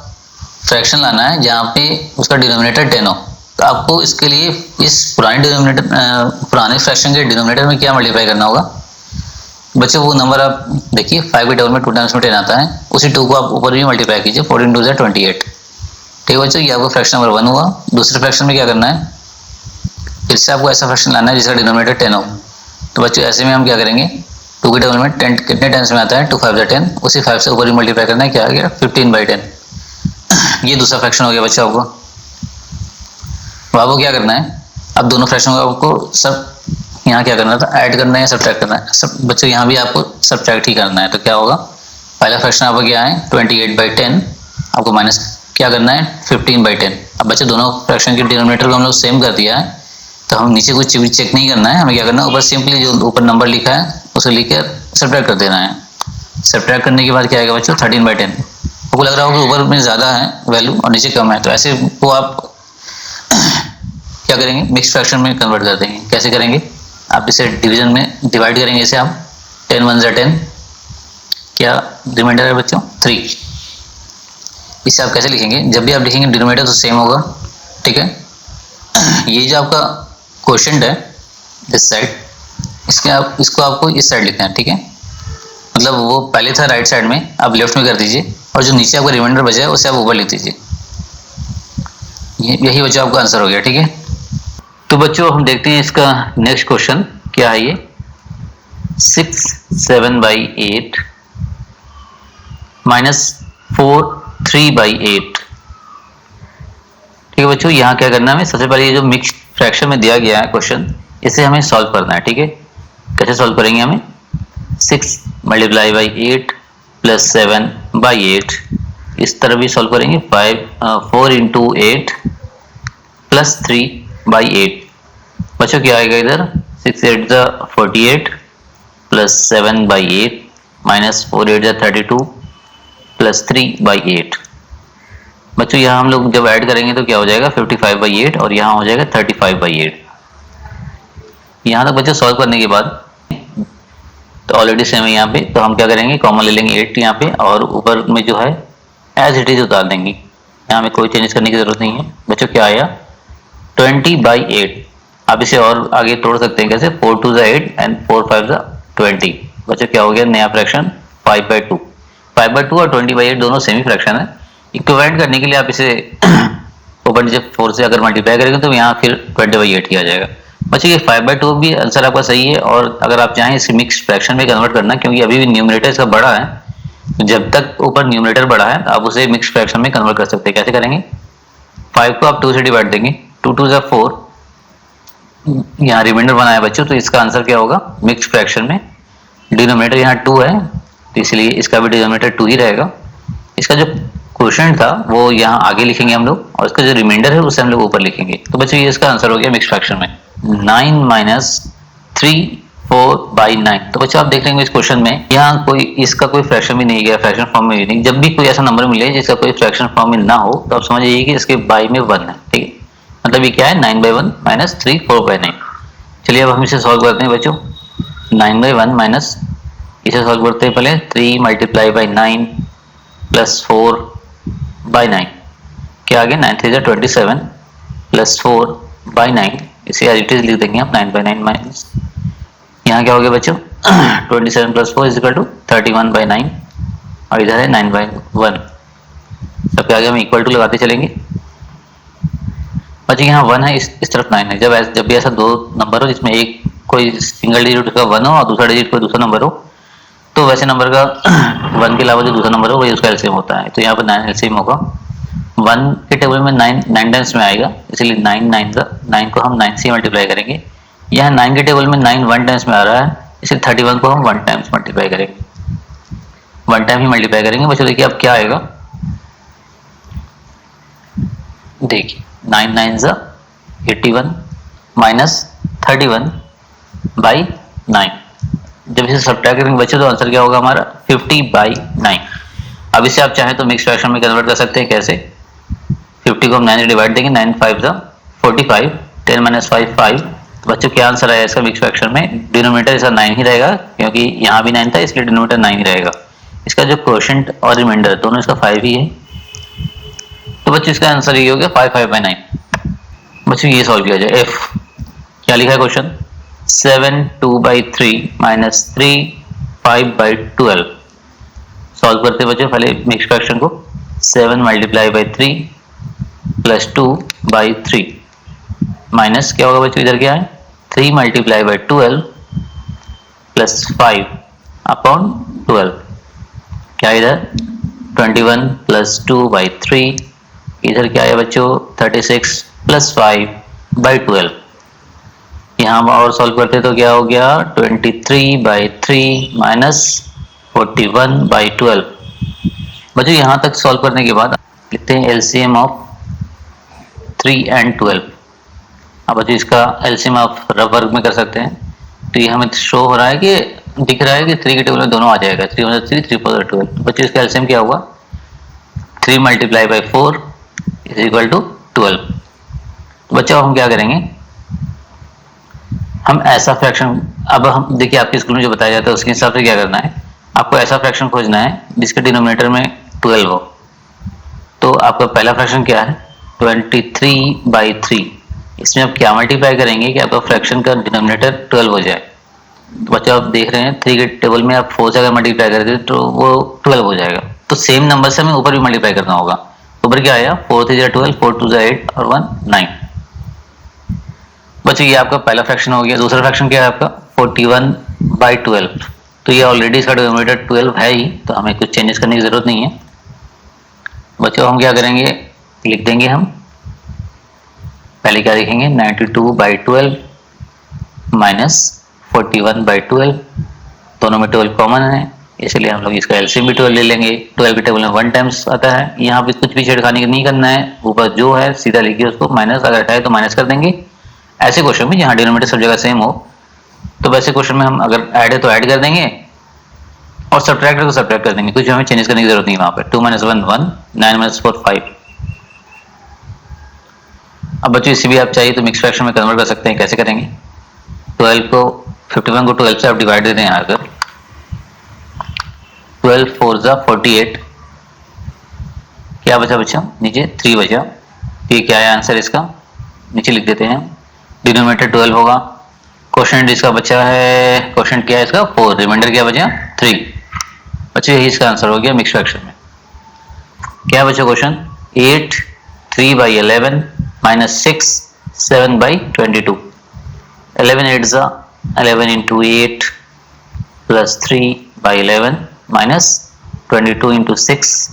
फ्रैक्शन लाना है जहाँ पे उसका डिनोमिनेटर 10 हो। तो तो आपको इसके लिए इस पुराने फ्रैक्शन के डिनोमिनेटर में क्या मल्टीप्लाई करना होगा बच्चों? वो नंबर आप देखिए 5 के टेबल में 2 टाइम्स में 10 आता है, उसी 2 को आप ऊपर भी मल्टीप्लाई कीजिए, 14 2 28। ठीक है बच्चों, ये आपका फ्रैक्शन नंबर 1 हुआ। दूसरे फ्रैक्शन में क्या करना है, फिर से आपको ऐसा फ्रैक्शन लाना है जिसका डिनोमिनेटर 10 हो। तो बच्चों ऐसे में हम क्या करेंगे, 2 के टेबल में 10 कितने टाइम्स में आता है, 2 5 10, उसी 5 से ऊपर ही मल्टीप्लाई करना है, क्या आ गया 15/10। ये दूसरा फ्रैक्शन हो गया बच्चों आपको। अब आपको क्या करना है, अब दोनों फ्रैक्शन को आपको सब यहाँ क्या करना था, ऐड करना है, सब्ट्रैक्ट करना है। सब बच्चों यहाँ भी आपको सब्ट्रैक्ट ही करना है। तो क्या होगा, पहला फ्रैक्शन आपका क्या है 28/10, आपको माइनस क्या करना है 15/10। अब बच्चों दोनों फ्रैक्शन के डिनोमिनेटर को हम लोग सेम कर दिया है, तो हम नीचे कुछ भी चेक नहीं करना है, हमें क्या करना है ऊपर सिंपली जो ऊपर नंबर लिखा है उसे लिखकर सब्ट्रैक्ट कर देना है। सब्ट्रैक्ट करने के बाद क्या आएगा बच्चों 13/10। आपको लग रहा होगा ऊपर में ज़्यादा है वैल्यू और नीचे कम है, तो ऐसे को आप क्या करेंगे, मिक्स फ्रैक्शन में कन्वर्ट कर देंगे। कैसे करेंगे, आप इसे डिवीजन में डिवाइड करेंगे, इसे आप 10 1 10, क्या रिमाइंडर है बच्चों 3। इसे आप कैसे लिखेंगे, जब भी आप लिखेंगे डिनोमिनेटर तो सेम होगा। ठीक है, ये जो आपका क्वोशिएंट है इस साइड, इसको आपको इस साइड लिखना है। ठीक है, मतलब वो पहले था राइट साइड में, आप लेफ्ट में कर दीजिए, और जो नीचे आपका रिमाइंडर बचा है उसे आप ऊपर लिख दीजिए। यही बच्चों आपका आंसर हो गया। ठीक है, तो बच्चों हम देखते हैं इसका नेक्स्ट क्वेश्चन क्या है। ये 6 7/8 -4 3/8। ठीक है बच्चों, यहाँ क्या करना है हमें, सबसे पहले ये जो मिक्स फ्रैक्शन में दिया गया है क्वेश्चन, इसे हमें सॉल्व करना है। ठीक है, कैसे सॉल्व करेंगे, हमें 6 × 8 + 7/8, इस तरह भी सॉल्व करेंगे। 4 × 8 + 3/8। बच्चों क्या आएगा इधर, 6 8 48 + 7/8 -4 8 32 + 3/8। बच्चों यहाँ हम लोग जब ऐड करेंगे तो क्या हो जाएगा 55/8, और यहाँ हो जाएगा 35/8। यहाँ तक बच्चों सॉल्व करने के बाद तो ऑलरेडी सेम है यहाँ पे, तो हम क्या करेंगे कॉमन ले लेंगे 8 यहाँ पे, और ऊपर में जो है एज इट इज उतार देंगे। यहाँ में कोई चेंज करने की जरूरत नहीं है। बच्चों क्या आया 20/8। आप इसे और आगे तोड़ सकते हैं, कैसे 4 2 8 एंड 4 5 20। बच्चों क्या हो गया नया फ्रैक्शन 5/2। 5/2 और 20/8 दोनों सेमी फ्रैक्शन है। इक्विवेलेंट करने के लिए आप इसे ऊपर नीचे 4 से अगर मल्टीप्लाई करेंगे तो यहाँ फिर 20/8 ही आ जाएगा। बच्चों ये 5/2 भी आंसर आपका सही है, और अगर आप चाहें इसे मिक्स फ्रैक्शन में कन्वर्ट करना, क्योंकि अभी भी न्यूमरेटर इसका बड़ा है, जब तक ऊपर न्यूमरेटर बड़ा है आप उसे मिक्स फ्रैक्शन में कन्वर्ट कर सकते हैं। कैसे करेंगे, 5 को आप 2 से डिवाइड देंगे, 2 2 4, यहाँ रिमाइंडर बनाया बच्चों, तो इसका आंसर क्या होगा मिक्स फ्रैक्शन में। डिनोमिनेटर यहाँ 2 है, तो इसलिए इसका भी डिनोमिनेटर 2 ही रहेगा। इसका जो क्वोशिएंट था वो यहाँ आगे लिखेंगे हम लोग, और इसका जो रिमाइंडर है उसे हम लोग ऊपर लिखेंगे। तो बच्चों ये इसका आंसर हो गया मिक्स फ्रैक्शन में 9 - 3 4/9। तो बच्चों आप देख लेंगे इस क्वेश्चन में यहाँ कोई इसका कोई फ्रैक्शन भी नहीं गया, फ्रैक्शन फॉर्म में भी नहीं। जब भी कोई ऐसा नंबर मिले जिसका कोई फ्रैक्शन फॉर्म में ना हो, तो आप समझ जाइए कि इसके बाई में 1 है। ठीक है, मतलब ये क्या है 9/1 - 3 4/9। चलिए अब हम इसे सॉल्व करते हैं बच्चों। 9/1 माइनस, इसे सॉल्व करते हैं पहले 3 × 9 + 4/9, क्या आ गया 9 3 27 + 4/9। इसे एज इट इज लिख देंगे हम 9/9 माइनस, यहाँ क्या हो गया बच्चों 27 + 4 = 31/9, और इधर है 9/1। सब क्या आ गया, हम इक्वल टू लगाते चलेंगे। बच्चों यहाँ 1 है, इस तरफ 9 है। जब भी ऐसा दो नंबर हो जिसमें एक कोई सिंगल डिजिट का 1 हो और दूसरा डिजिट कोई दूसरा नंबर हो, तो वैसे नंबर का 1 के अलावा जो दूसरा नंबर हो वही उसका एलसीएम होता है। तो यहाँ पर 9 एलसीएम होगा। 1 के टेबल में 9 टाइम्स में आएगा, इसलिए 9 को हम 9 से मल्टीप्लाई करेंगे। यहाँ 9 के टेबल में 9 1 टाइम्स में आ रहा है, इसलिए 31 को हम 1 टाइम्स मल्टीप्लाई करेंगे, 1 टाइम ही मल्टीप्लाई करेंगे। बच्चों देखिए अब क्या आएगा, देखिए 9 9 81 माइनस 31/9। जब इसे सब्ट्रैक्ट करेंगे बच्चों तो आंसर क्या होगा हमारा 50/9। अब इसे आप चाहें तो मिक्स फ्रैक्शन में कन्वर्ट कर सकते हैं। कैसे, 50 को हम 9 से डिवाइड देंगे, 9 5 45, 10 - 5 5। तो बच्चों क्या आंसर आया इसका मिक्स फ्रैक्शन में, डिनोमिनेटर इसका 9 ही रहेगा, क्योंकि यहाँ भी 9 था इसलिए डिनोमिनेटर 9 ही रहेगा। इसका जो क्वोशिएंट और रिमाइंडर दोनों इसका 5 ही है, तो बच्चों इसका आंसर ये हो गया 5 5/9। बच्चों ये सॉल्व किया जाए। एफ क्या लिखा है क्वेश्चन, 7 2/3 माइनस 3 5/12। सॉल्व करते बच्चों पहले मिक्स फ्रैक्शन को, 7 मल्टीप्लाई बाई 3 प्लस 2/3 माइनस क्या होगा बच्चों, इधर क्या है 3 मल्टीप्लाई बाई 12 प्लस 5 अपॉन 12, क्या इधर 21 प्लस 2/3, इधर क्या है बच्चों 36 प्लस 5/12। यहाँ और सॉल्व करते तो क्या हो गया 23/3 माइनस 41/12। बच्चों यहाँ तक सॉल्व करने के बाद लिखते हैं एलसीएम ऑफ 3 and 12। अब बच्चों इसका एलसीएम आप रफ वर्क में कर सकते हैं। तो ये हमें शो हो रहा है कि दिख रहा है कि 3 के टेबल में दोनों आ जाएगा, 3 मतलब 3 3 4 12। तो बच्चों इसका एलसीएम क्या होगा 3 multiply by 4 is equal to 12। तो बच्चों अब हम क्या करेंगे, हम ऐसा फ्रैक्शन, अब हम देखिए आपके स्कूल में जो बताया जाता है उसके हिसाब से क्या करना है, आपको ऐसा फ्रैक्शन खोजना है जिसके डिनोमिनेटर में 12 हो। तो आपका पहला फ्रैक्शन क्या है 23/3, इसमें आप क्या मल्टीप्लाई करेंगे कि आपका फ्रैक्शन का डिनोमिनेटर 12 हो जाए। तो बच्चों आप देख रहे हैं 3 के टेबल में आप 4 से अगर मल्टीप्लाई करते तो वो 12 हो जाएगा। तो सेम नंबर से हमें ऊपर भी मल्टीप्लाई करना होगा। ऊपर क्या आया 4 3 12, 4 2 8 और 1 9। बच्चों ये आपका पहला फ्रैक्शन हो गया। दूसरा फ्रैक्शन क्या है आपका 41/12। तो ये ऑलरेडी इसका डिनोमिनेटर 12 है ही, तो हमें कुछ चेंजेस करने की जरूरत नहीं है। बच्चों हम क्या करेंगे, लिख देंगे हम पहले क्या लिखेंगे 92/12 माइनस 41/12, दोनों में 12 कॉमन है इसलिए हम लोग इसका एलसीएम भी 12 ले लेंगे। 12 के टेबल में 1 टाइम्स आता है, यहाँ पे कुछ भी छेड़खानी नहीं करना है, ऊपर जो है सीधा लिखिए उसको, माइनस अगर हटाए तो माइनस कर देंगे। ऐसे क्वेश्चन में जहाँ डिनोमिनेटर सब जगह सेम हो, तो वैसे क्वेश्चन में हम अगर ऐड है तो ऐड कर देंगे और सब्ट्रैक्ट है तो सब्ट्रैक्ट कर देंगे, कुछ हमें चेंजेस करने की जरूरत नहीं है वहाँ पे। 2 - 1 1, 9 - 4 5। अब बच्चों इसी भी आप चाहिए तो मिक्स फ्रैक्शन में कन्वर्ट कर सकते हैं। कैसे करेंगे, 12 को 51 को 12 से आप डिवाइड दे दें यहाँ पर, 12 4 जा 48, क्या बचा बच्चों नीचे 3 बचा। ये क्या है आंसर इसका, नीचे लिख देते हैं। डिनोमिनेटर 12 होगा, क्वेश्चन इसका बचा है, क्वेश्चन क्या है इसका 4, रिमाइंडर क्या बचा 3। बच्चों यही इसका आंसर हो गया मिक्स फ्रैक्शन में। क्या बचा क्वेश्चन 8 3/11 माइनस 6 7/22। 11 8 जा 11 into 8 plus 3/11 minus 22 into 6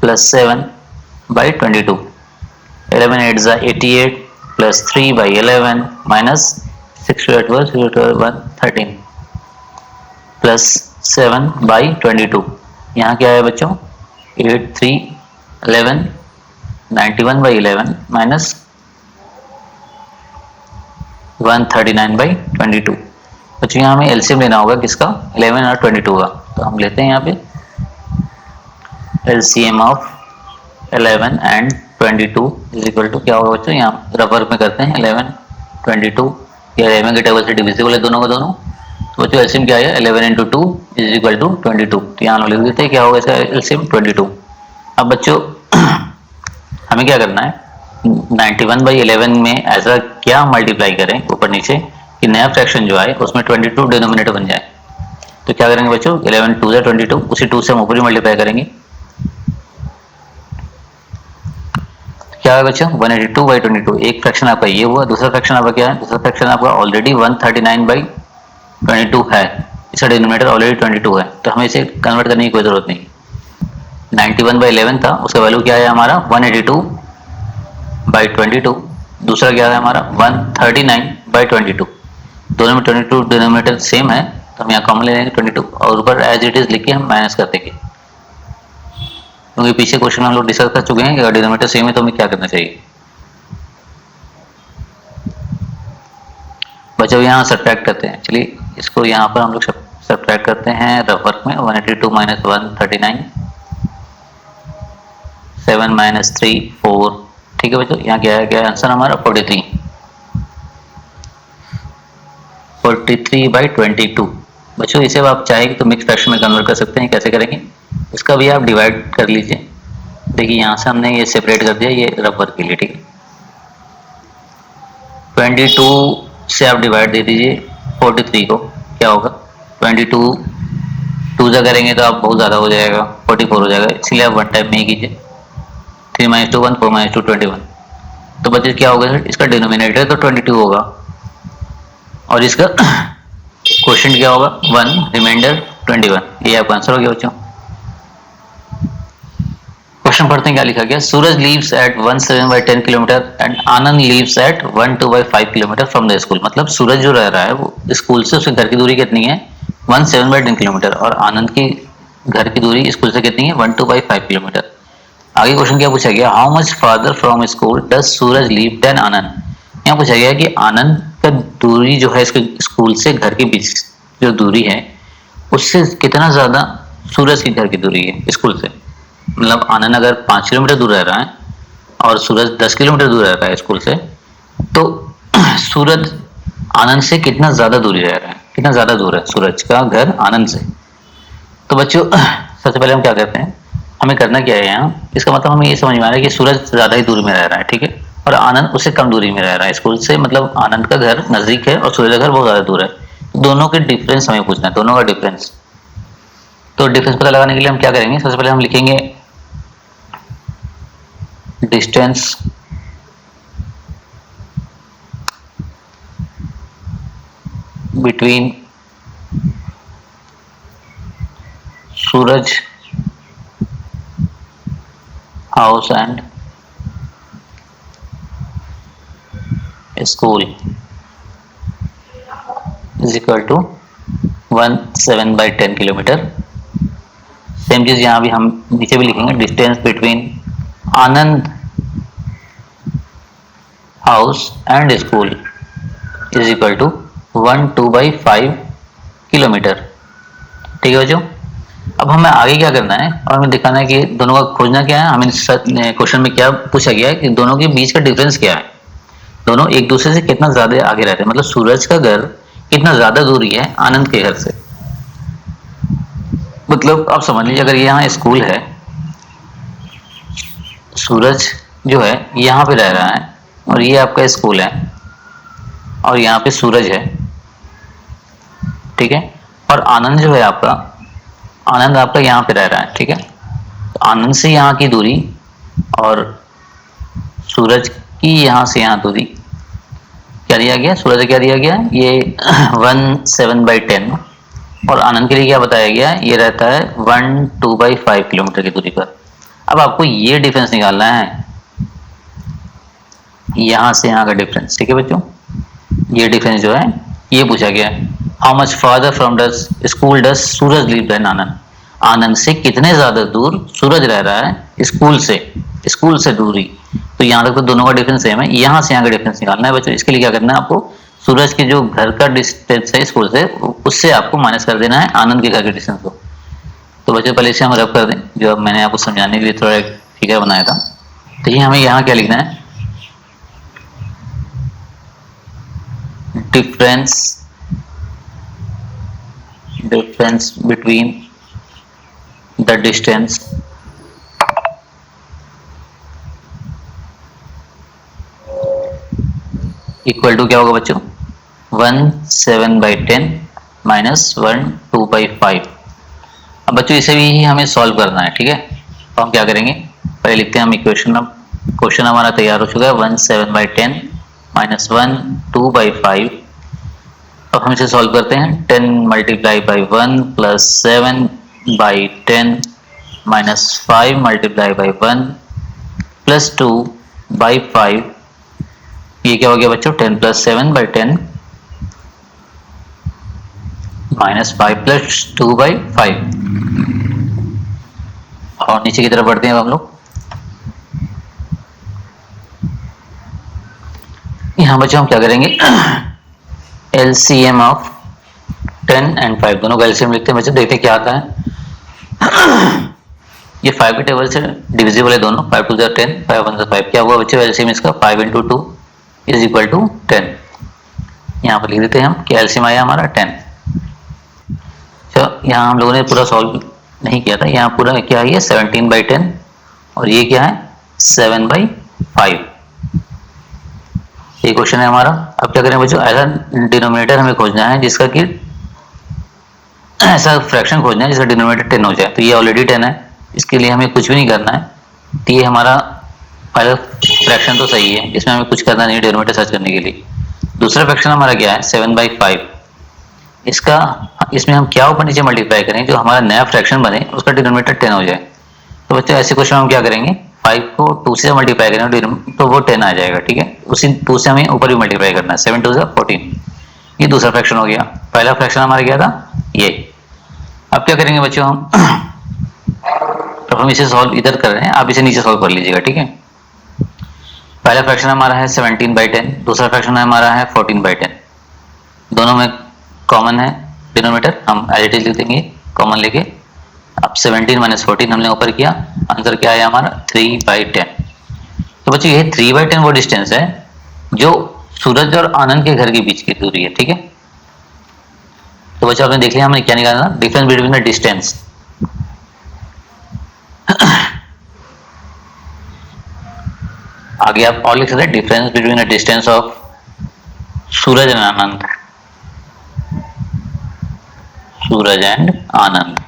plus 7/22। 11 8 जा 88 plus 3/11 minus 6 12 0 12 1 13 plus 7/22। यहाँ क्या है बच्चों 8 3 11 91/11 minus 139/22। बच्चों यहाँ हमें एलसीएम लेना होगा किसका 11 और 22 का, तो हम लेते हैं यहाँ पे LCM of 11 and 22 is equal to क्या होगा बच्चों, यहाँ रबर में करते हैं 11 22, या 11 के टेबल से डिविजिबल है दोनों का दोनों। तो बच्चों एलसीएम क्या है 11 into 2 इज इक्वल टू 22। तो यहाँ हम लिख देते हैं क्या होगा इसका एलसीएम 22। अब बच्चों हमें क्या करना है 91/11 में ऐसा क्या मल्टीप्लाई करें ऊपर नीचे कि नया फ्रैक्शन जो आए उसमें 22 डिनोमिनेटर बन जाए। तो क्या करेंगे बच्चों 11 2 से 22, उसी 2 से हम ऊपर ही मल्टीप्लाई करेंगे। क्या है बच्चों 182/22। एक फ्रैक्शन आपका ये हुआ, दूसरा फ्रैक्शन आपका क्या है, दूसरा फ्रैक्शन आपका ऑलरेडी 139/22 है, इसका डिनोमिनेटर ऑलरेडी 22 है, तो हमें इसे कन्वर्ट करने की कोई जरूरत नहीं। 91/11 था, उसका वैल्यू क्या है हमारा 182/22। दूसरा क्या है हमारा 139/22। दोनों में 22 डिनोमिनेटर सेम है, तो हम यहाँ कॉमन ले लेंगे 22 और ऊपर एज इट इज लिख के हम माइनस कर देंगे, क्योंकि पीछे क्वेश्चन में हम लोग डिस्कस कर चुके हैं कि अगर डिनोमिनेटर सेम है तो हमें क्या करना चाहिए। बच्चों यहाँ सब्ट्रैक्ट करते हैं, चलिए इसको यहाँ पर हम लोग सब्ट्रैक्ट करते हैं रफ वर्क में। 182 - 139 7 - 3 4। ठीक है बच्चों, यहाँ क्या है, क्या आंसर हमारा 43 43/22। बच्चों इसे आप चाहेंगे तो मिक्स फ्रैक्शन में कन्वर्ट कर सकते हैं। कैसे करेंगे, इसका भी आप डिवाइड कर लीजिए। देखिए यहाँ से हमने ये सेपरेट कर दिया, ये रबर के लिए, ठीक है। 22 से आप डिवाइड दे दीजिए 43 को, क्या होगा 22 2 से करेंगे तो आप बहुत ज़्यादा हो जाएगा, 44 हो जाएगा, इसलिए आप वन टाइम में ही कीजिए। 3 - 2 1, 4 - 2 21। तो बच्चे क्या होगा सर, इसका डिनोमिनेटर तो 22 होगा और इसका क्वेश्चन क्या होगा 1, रिमाइंडर 21। ये आपका आंसर हो गया बच्चों। क्वेश्चन पढ़ते हैं क्या लिखा गया। Suraj leaves at 17/10 kilometre and Anand leaves at 12/5 kilometre from the school. मतलब सूरज जो रह रहा है वो स्कूल से उसके घर की दूरी कितनी है 17/10 किलोमीटर और आनंद की घर की दूरी स्कूल से कितनी है 12/5 किलोमीटर। आगे क्वेश्चन क्या पूछा गया, how much farther from school does Suraj live than Anand. यहाँ पूछा गया कि आनंद का दूरी जो है इसके स्कूल से घर के बीच जो दूरी है उससे कितना ज्यादा सूरज की घर की दूरी है स्कूल से। मतलब आनंद अगर 5 किलोमीटर दूर रह रहा है और सूरज 10 किलोमीटर दूर रह रहा है स्कूल से, तो सूरज आनंद से कितना ज्यादा दूरी रह रहा है, कितना ज्यादा दूर है सूरज का घर आनंद से। तो बच्चों सबसे पहले हम क्या करते हैं, हमें करना क्या है यहाँ, इसका मतलब हमें ये समझ में आ रहा है कि सूरज ज्यादा ही दूरी में रह रहा है, ठीक है, और आनंद उससे कम दूरी में रह रहा है स्कूल से। मतलब आनंद का घर नजदीक है और सूरज का घर बहुत ज्यादा दूर है। दोनों के डिफरेंस हमें पूछना है, दोनों का डिफरेंस। तो डिफरेंस पता लगाने के लिए हम क्या करेंगे, सबसे पहले हम लिखेंगे distance between Suraj house and school is equal to 17/10 kilometre. Same चीज यहाँ भी हम नीचे भी लिखेंगे, distance between Anand house and school is equal to 12/5 kilometre. ठीक है बच्चों, अब हमें आगे क्या करना है और हमें दिखाना है कि दोनों का खोजना क्या है। हमें क्वेश्चन में क्या पूछा गया है कि दोनों के बीच का डिफरेंस क्या है, दोनों एक दूसरे से कितना ज्यादा आगे रहते हैं। मतलब सूरज का घर कितना ज्यादा दूरी है आनंद के घर से। मतलब आप समझ लीजिए, अगर यहाँ स्कूल है, सूरज जो है यहाँ पे रह रहा है और ये आपका स्कूल है और यहाँ पे सूरज है, ठीक है, और आनंद जो है आपका, आनंद आपका यहाँ पे रह रहा है, ठीक है। तो आनंद से यहाँ की दूरी और सूरज की यहाँ से यहाँ दूरी क्या दिया गया, सूरज क्या दिया गया, ये 17/10 और आनंद के लिए क्या बताया गया, ये रहता है 12/5 किलोमीटर की दूरी पर। अब आपको ये डिफरेंस निकालना है, यहाँ से यहाँ का डिफरेंस, ठीक है बच्चों। ये डिफरेंस जो है ये पूछा गया है, how much farther from the school does Suraj live than Anand. Anand से कितने ज्यादा दूर सूरज रह रहा है स्कूल से दूरी। तो यहाँ तक तो दोनों का डिफरेंस सेम है, यहाँ से यहाँ का डिफरेंस निकालना है बच्चों। इसके लिए क्या करना है आपको, सूरज के जो घर का डिस्टेंस है स्कूल से, उससे आपको माइनस कर देना है आनंद के घर के डिस्टेंस को। तो बच्चों पहले इसे हम रब कर दें, जो अब मैंने आपको समझाने के लिए थोड़ा एक फिगर बनाया था। तो ये हमें यहाँ क्या लिखना है, difference between the distance equal to क्या होगा बच्चों 17/10 माइनस 12/5। अब बच्चों इसे भी हमें सॉल्व करना है, ठीक है। तो हम क्या करेंगे, पहले लिखते हैं हम इक्वेशन। अब क्वेश्चन हमारा तैयार हो चुका है, 17/10 माइनस 12/5। अब हम इसे सॉल्व करते हैं, 10 multiply by 1 plus 7/10 minus 5 multiply by 1 plus 2/5। ये क्या हो गया बच्चों 10 प्लस 7/10 माइनस 5 प्लस 2/5। और नीचे की तरफ बढ़ते हैं हम लोग। यहाँ बच्चों हम क्या करेंगे, LCM ऑफ 10 एंड 5, दोनों का LCM लिखते हैं बच्चों, देखते हैं क्या आता है। ये 5 के टेबल से डिविजिबल है दोनों, 5 2 10, 5 1 5। क्या हुआ बच्चों LCM इसका 5 × 2 इज इक्वल टू 10। यहाँ पर लिख देते हैं हम कि LCM आया हमारा 10। तो यहाँ हम लोगों ने पूरा सॉल्व नहीं किया था, यहाँ पूरा क्या है 17/10 और ये क्या है 7/5। ये क्वेश्चन है हमारा। अब क्या करें बच्चों, ऐसा डिनोमिनेटर हमें खोजना है जिसका कि ऐसा फ्रैक्शन खोजना है जिसका डिनोमिनेटर 10 हो जाए। तो ये ऑलरेडी 10 है, इसके लिए हमें कुछ भी नहीं करना है। तो ये हमारा पहला फ्रैक्शन तो सही है, इसमें हमें कुछ करना नहीं डिनोमिनेटर सर्च करने के लिए। दूसरा फ्रैक्शन हमारा क्या है 7/5। इसमें हम क्या ऊपर नीचे मल्टीप्लाई करें जो हमारा नया फ्रैक्शन बने उसका डिनोमिनेटर 10 हो जाए। तो बच्चों ऐसे क्वेश्चन हम क्या करेंगे, 5 को 2 से मल्टीप्लाई करें तो वो 10 आ जाएगा। ठीक है, उसी 2 से हमें ऊपर भी मल्टीप्लाई करना है, 7 2 14। ये दूसरा फ्रैक्शन हो गया। पहला फ्रैक्शन हमारा क्या था ये। अब क्या करेंगे बच्चों हम अब हम इसे सॉल्व इधर कर रहे हैं, आप इसे नीचे सॉल्व कर लीजिएगा। ठीक है, पहला फ्रैक्शन हमारा है 17/10, दूसरा फ्रैक्शन हमारा है 14/10। दोनों में कॉमन है डिनोमिनेटर, हम एज इट इज लिख देंगे कॉमन लेके। अब 17 - 14 हमने ऊपर किया, आंसर क्या है हमारा 3/10। तो बच्चों ये 3/10 वो डिस्टेंस है जो सूरज और आनंद के घर के बीच की दूरी है। ठीक है, तो बच्चों आपने देख लिया हमने क्या निकालना, डिफरेंस बिटवीन द डिस्टेंस। आगे आप और लिख सकते हैं difference between the distance of Suraj and Anand, Suraj and Anand,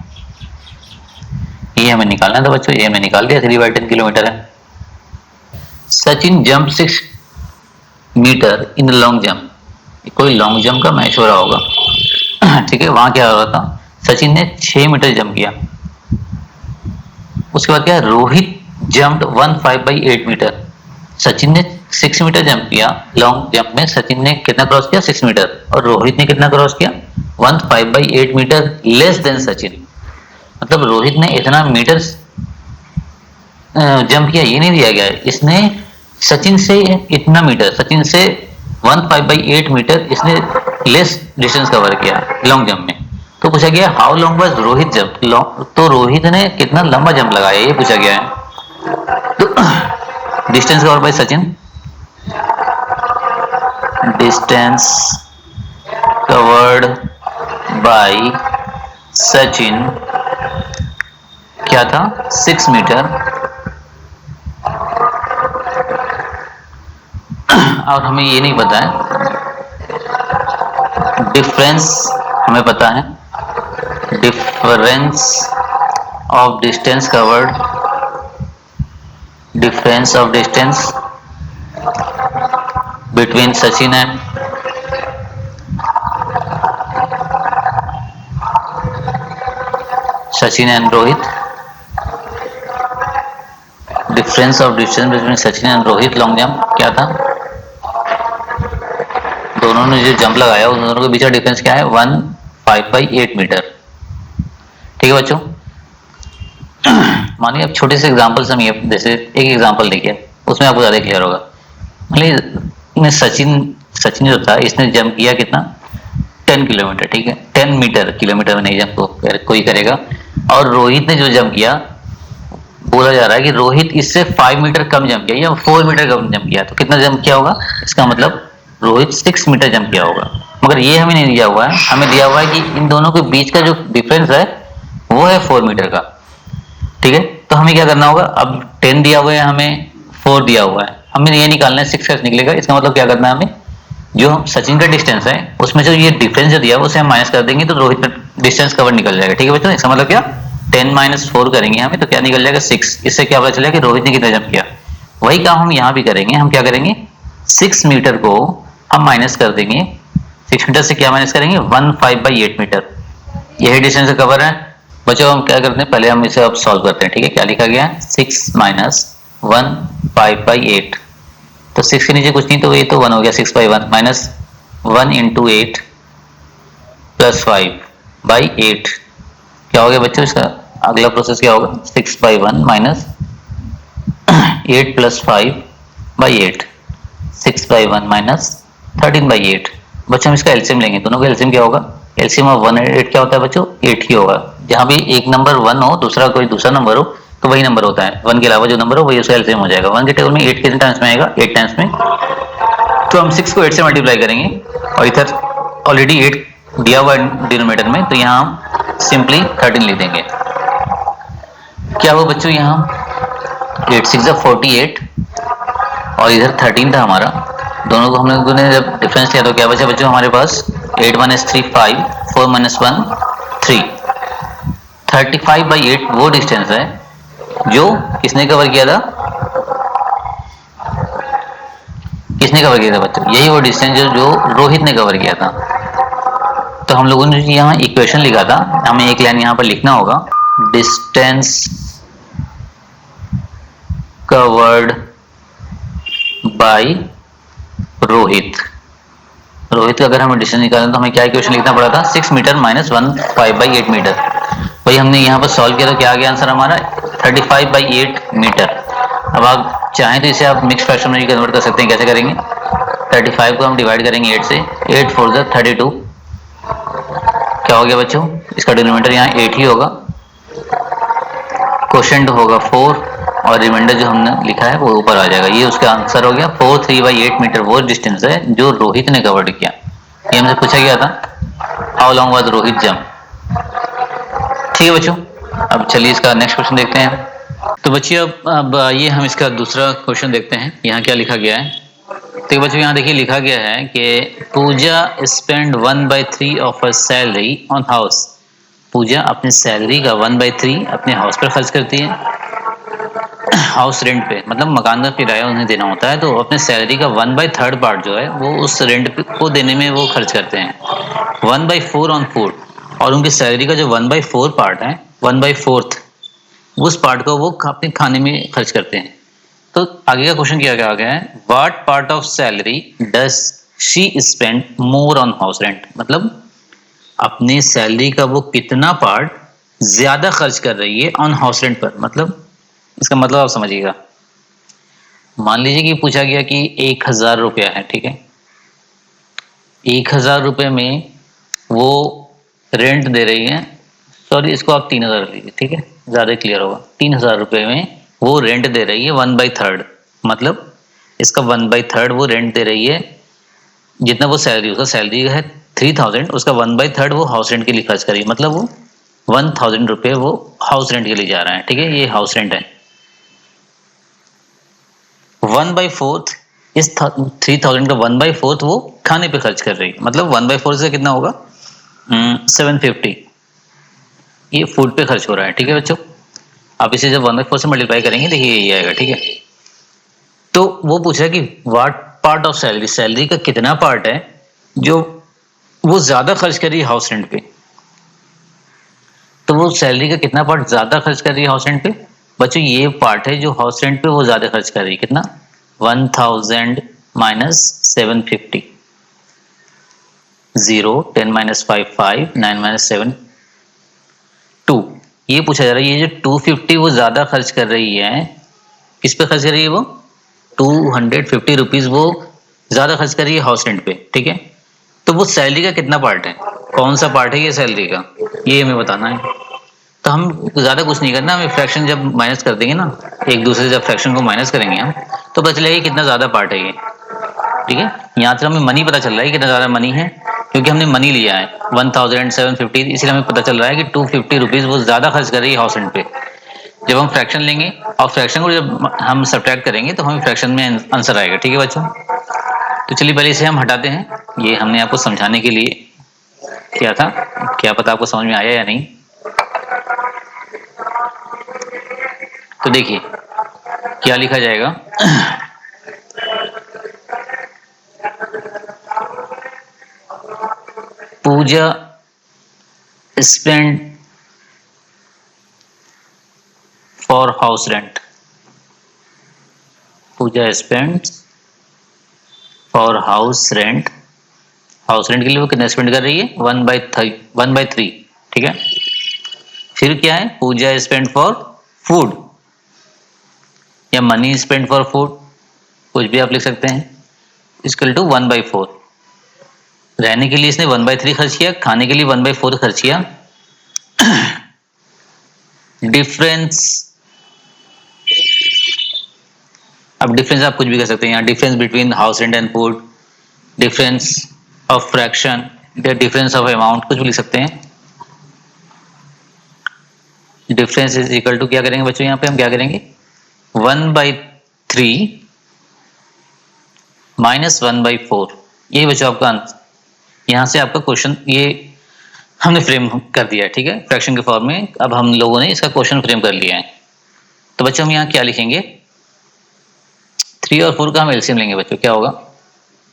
ये हमें निकालना है। तो बच्चों ये हमें निकाल दिया, 3/10 किलोमीटर है। Sachin jump 6 metre in long jump, कोई लॉन्ग जंप का मैच हो रहा होगा। ठीक है, वहां क्या हो रहा था, सचिन ने 6 मीटर जंप किया। उसके बाद क्या, रोहित जंप्ड 15/8 मीटर। सचिन ने 6 मीटर जंप किया, लॉन्ग जंप में सचिन ने कितना क्रॉस किया 6 मीटर, और रोहित ने कितना क्रॉस किया 15/8 मीटर लेस देन सचिन। मतलब रोहित ने इतना मीटर जंप किया ये नहीं दिया गया है, इसने सचिन से इतना मीटर, सचिन से 15/8 मीटर इसने लेस डिस्टेंस कवर किया लॉन्ग जंप में। तो पूछा गया how long was Rohit jump, तो रोहित ने कितना लंबा जंप लगाया ये पूछा गया है। तो distance cover by Sachin, distance covered by Sachin क्या था 6 मीटर। और हमें ये नहीं पता है डिफरेंस, हमें पता है difference of distance covered, difference of distance between Sachin and Rohit, difference of distance between Sachin and Rohit long jump क्या था, दोनों ने जो जंप लगाया उन दोनों के बीच का डिफरेंस क्या है 15/8 मीटर। ठीक है बच्चों, मानिए अब छोटे से एग्जांपल से हम ये जैसे एक एग्जांपल देखिए उसमें आपको ज्यादा क्लियर होगा। मानिए सचिन जो था इसने जंप किया कितना 10 किलोमीटर। ठीक है, 10 मीटर, किलोमीटर में नहीं जंप कोई करेगा। और रोहित ने जो जंप किया, बोला जा रहा है कि रोहित इससे 5 मीटर कम जंप किया या 4 मीटर कम जंप किया। तो कितना जंप किया होगा, इसका मतलब रोहित 6 मीटर जंप किया होगा। मगर ये हमें नहीं दिया हुआ है, हमें दिया हुआ है कि इन दोनों के बीच का जो डिफरेंस है वो है 4 मीटर का। ठीक है, तो हमें क्या करना होगा, अब 10 दिया हुआ है, हमें 4 दिया हुआ है, हमें ये निकालना है 6 कैसे निकलेगा। इसका मतलब क्या करना है, हमें जो सचिन का डिस्टेंस है उसमें जो ये डिफरेंस जो दिया है उसे हम माइनस कर देंगे तो रोहित का डिस्टेंस कवर निकल जाएगा। ठीक है बच्चों, इसका मतलब क्या 10 - 4 करेंगे हमें तो क्या निकल जाएगा 6। इससे क्या पता चलेगा कि रोहित ने कितना जंप किया। वही काम हम यहाँ भी करेंगे। हम क्या करेंगे 6 मीटर को हम माइनस कर देंगे, 6 मीटर से क्या माइनस करेंगे 15/8 मीटर, यही डिस्टेंस का कवर है। बच्चों हम क्या करते हैं, पहले हम इसे अब सॉल्व करते हैं। ठीक है, क्या लिखा गया है 6 - 15/8। तो 6 के नीचे कुछ नहीं तो ये तो 1 हो गया, 6/1 माइनस 1 × 8 + 5/8 क्या हो गया बच्चों, इसका अगला प्रोसेस क्या होगा 6/1 माइनस 8 + 5/8, 6/1 माइनस 13/8। बच्चों हम इसका एलसीएम लेंगे, दोनों का एलसीएम क्या होगा, एलसीएम ऑफ 1 और 8 क्या होता है बच्चों 8 ही होगा। जहां भी एक नंबर 1 हो दूसरा कोई दूसरा नंबर हो तो वही नंबर होता है, 1 के अलावा जो नंबर हो वही उसका एलसीएम हो जाएगा। 1 के टेबल में 8 कितने टाइम्स में आएगा 8 टाइम्स में, तो हम 6 को 8 से मल्टीप्लाई करेंगे और इधर ऑलरेडी 8 दिया हुआ डिनोमिनेटर में तो यहाँ हम सिंपली 13 लिख देंगे। क्या हुआ बच्चों, यहाँ 8 × 6 = 48 और इधर 13 था हमारा, दोनों को हम लोगों ने जब डिफरेंस लिया तो क्या बचा बच्चों हमारे पास 8 माइनस 3 5, 4 माइनस 1 3। 35/8 वो डिस्टेंस है जो किसने कवर किया था, किसने कवर किया था बच्चों, यही वो डिस्टेंस जो रोहित ने कवर किया था। तो हम लोगों ने यहाँ इक्वेशन लिखा था, हमें एक लाइन यहाँ पर लिखना होगा, distance covered by Rohit. Rohit का अगर हमें डिस्टेंस निकालना तो हमें क्या इक्वेशन लिखना पड़ा था, 6 मीटर माइनस 15/8 मीटर। वही हमने यहाँ पर सॉल्व किया तो क्या आ गया आंसर हमारा 35/8 मीटर। अब आप चाहें तो इसे आप मिक्स फ्रैक्शन में कन्वर्ट कर सकते हैं। कैसे करेंगे, 35 को हम डिवाइड करेंगे 8 से, 8 4 जा 32, क्या हो गया बच्चों, इसका डिनोमिनेटर यहाँ 8 ही होगा, क्वोशिएंट होगा 4 और रिमाइंडर जो हमने लिखा है वो ऊपर आ जाएगा। ये उसका आंसर हो गया 43/8 मीटर वो डिस्टेंस है जो रोहित ने कवर्ड किया। ये हमसे पूछा गया था, how long was Rohit jump. ठीक है बच्चों, अब चलिए इसका नेक्स्ट क्वेश्चन देखते हैं। तो बच्चियों अब ये हम इसका दूसरा क्वेश्चन देखते हैं, यहाँ क्या लिखा गया है। तो बच्चों यहाँ देखिए लिखा गया है कि Puja spend 1/3 of her salary on house. Puja अपनी सैलरी का 1/3 अपने हाउस पर खर्च करती है, हाउस रेंट पे, मतलब मकान का किराया उन्हें देना होता है, तो अपने सैलरी का 1/3 पार्ट जो है वो उस रेंट को देने में वो खर्च करते हैं। 1/4 ऑन फूड, और उनकी सैलरी का जो 1/4 पार्ट है, 1/4 उस पार्ट को वो अपने खाने में खर्च करते हैं। तो आगे का क्वेश्चन क्या क्या आ गया है, what part of salary does she spend more on house rent. मतलब अपनी सैलरी का वो कितना पार्ट ज्यादा खर्च कर रही है ऑन हाउस रेंट पर। मतलब इसका मतलब आप समझिएगा, मान लीजिए कि पूछा गया कि 1,000 रुपया है, ठीक है, 1,000 रुपये में वो रेंट दे रही है, सॉरी इसको आप 3,000 लीजिए, ठीक है, ज्यादा क्लियर होगा। 3,000 रुपये में वो रेंट दे रही है 1/3, मतलब इसका 1/3 वो रेंट दे रही है, जितना वो सैलरी, उसका सैलरी है 3,000, उसका 1/3 वो हाउस रेंट के लिए खर्च करी, मतलब वो 1,000 रुपये वो हाउस रेंट के लिए जा रहा है। ठीक है, ये हाउस रेंट है। 1/4 इस 3,000 का 1/4 वो खाने पे खर्च कर रही है, मतलब 1/4 से कितना होगा 750, ये फूड पे खर्च हो रहा है। ठीक है बच्चों, आप इसे जब 1/4 से मल्टीप्लाई करेंगे देखिए यही आएगा। ठीक है, तो वो पूछ रहा है कि what part of salary, salary का कितना पार्ट है जो वो ज्यादा खर्च कर रही है हाउस रेंट पे। तो वो सैलरी का कितना पार्ट ज्यादा खर्च कर रही है हाउस रेंट पे, बच्चों ये पार्ट है जो हाउस रेंट पे वो ज्यादा खर्च कर रही है। कितना, 1,000 माइनस 750, 0 10 माइनस 5 5 9 माइनस 7 2। ये पूछा जा रहा है ये जो 250 वो ज्यादा खर्च कर रही है, किस पे खर्च कर रही है, वो 250 रुपीज वो ज्यादा खर्च कर रही है हाउस रेंट पे। ठीक है, तो वो सैलरी का कितना पार्ट है, कौन सा पार्ट है ये सैलरी का, ये हमें बताना है। तो हम ज्यादा कुछ नहीं करना, हमें फ्रैक्शन जब माइनस कर देंगे ना, एक दूसरे से जब फ्रैक्शन को माइनस करेंगे हम, तो पता चलेगा कितना ज्यादा पार्ट है ये। ठीक है, यहाँ से हमें मनी पता चल रहा है कितना ज्यादा मनी है, क्योंकि हमने मनी लिया है 1,750, इसलिए हमें पता चल रहा है कि 250 रुपीज वो ज्यादा खर्च कर रही है हाउस रेंट पे। जब हम फ्रैक्शन लेंगे और फ्रैक्शन को जब हम सब्ट्रैक्ट करेंगे तो हमें फ्रैक्शन में आंसर आएगा। ठीक है बच्चों, तो चलिए पहले इसे हम हटाते हैं, ये हमने आपको समझाने के लिए किया था, क्या पता आपको समझ में आया या नहीं। तो देखिए क्या लिखा जाएगा, Puja spend for house rent, Puja spend for house rent, house rent के लिए वो कितना स्पेंड कर रही है 1/3। ठीक है, फिर क्या है, पूजा स्पेंड फॉर फूड या मनी स्पेंड फॉर फूड, कुछ भी आप लिख सकते हैं, इक्वल टू 1/4। रहने के लिए इसने 1/3 खर्च किया, खाने के लिए 1/4 खर्च किया। डिफरेंस, अब डिफरेंस आप कुछ भी कर सकते हैं यहाँ, difference between house rent and food, difference of fraction या डिफरेंस ऑफ अमाउंट, कुछ भी लिख सकते हैं। डिफरेंस इज इक्वल टू क्या करेंगे बच्चों, यहाँ पे हम क्या करेंगे 1/3 -1/4। यही बच्चों आपका आंसर। यहाँ से आपका क्वेश्चन ये हमने फ्रेम कर दिया है, ठीक है, फ्रैक्शन के फॉर्म में। अब हम लोगों ने इसका क्वेश्चन फ्रेम कर लिया है। तो बच्चों हम यहाँ क्या लिखेंगे, 3 और 4 का हम एलसीएम लेंगे बच्चों। क्या होगा,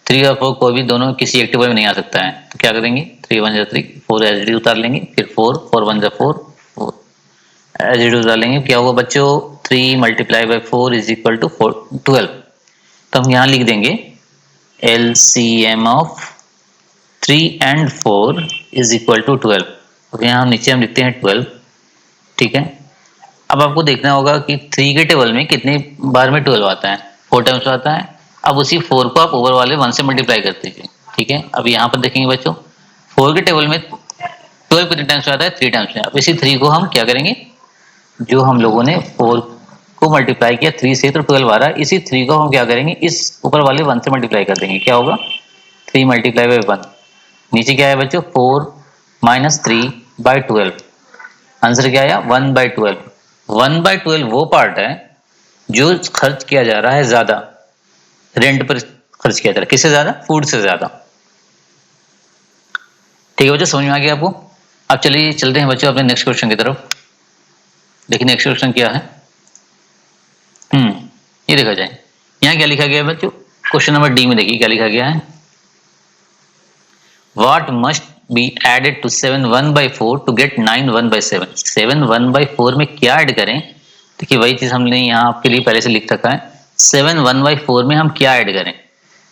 3 और 4 कोई भी दोनों किसी एक टेबल में नहीं आ सकता है, तो क्या करेंगे, 3 1 3, 4 एच डी उतार लेंगे, फिर 4 4 1 4 एच डी उतार लेंगे। क्या होगा बच्चों, 3 × 4 = 12। तो हम यहाँ लिख देंगे एलसीएम ऑफ 3 and 4 = 12। तो यहाँ नीचे हम लिखते हैं 12, ठीक है। अब आपको देखना होगा कि 3 के टेबल में कितने बार में 12 आता है, 4 टाइम्स आता है। अब उसी 4 को आप ओवर वाले 1 से मल्टीप्लाई कर दीजिए, ठीक है। अब यहाँ पर देखेंगे बच्चों, 4 के टेबल में 12 कितने टाइम्स आता है, 3 टाइम्स में। अब इसी 3 को हम क्या करेंगे, जो हम लोगों ने 4 को मल्टीप्लाई किया 3 से तो 12 आ रहा है, इसी 3 को हम क्या करेंगे, इस ऊपर वाले 1 से मल्टीप्लाई कर देंगे। क्या होगा, 3 × 1। नीचे क्या है बच्चों, 4 - 3/12। आंसर क्या आया, 1/12। 1/12 वो पार्ट है जो खर्च किया जा रहा है ज्यादा, रेंट पर खर्च किया जा रहा है। किससे ज्यादा, फूड से ज्यादा, ठीक है बच्चों, समझ में आ गया आपको। अब चलिए चलते हैं बच्चों अपने नेक्स्ट क्वेश्चन की तरफ। देखिए नेक्स्ट क्वेश्चन क्या है, ये देखा जाए, यहाँ क्या लिखा गया है बच्चों, क्वेश्चन नंबर डी में देखिए क्या लिखा गया है, What must be added to 7 1/4 to get 9 1/7? 7 1/4 में क्या ऐड करें, देखिए वही चीज हमने यहाँ आपके लिए पहले से लिख रखा है। 7 1/4 में हम क्या ऐड करें,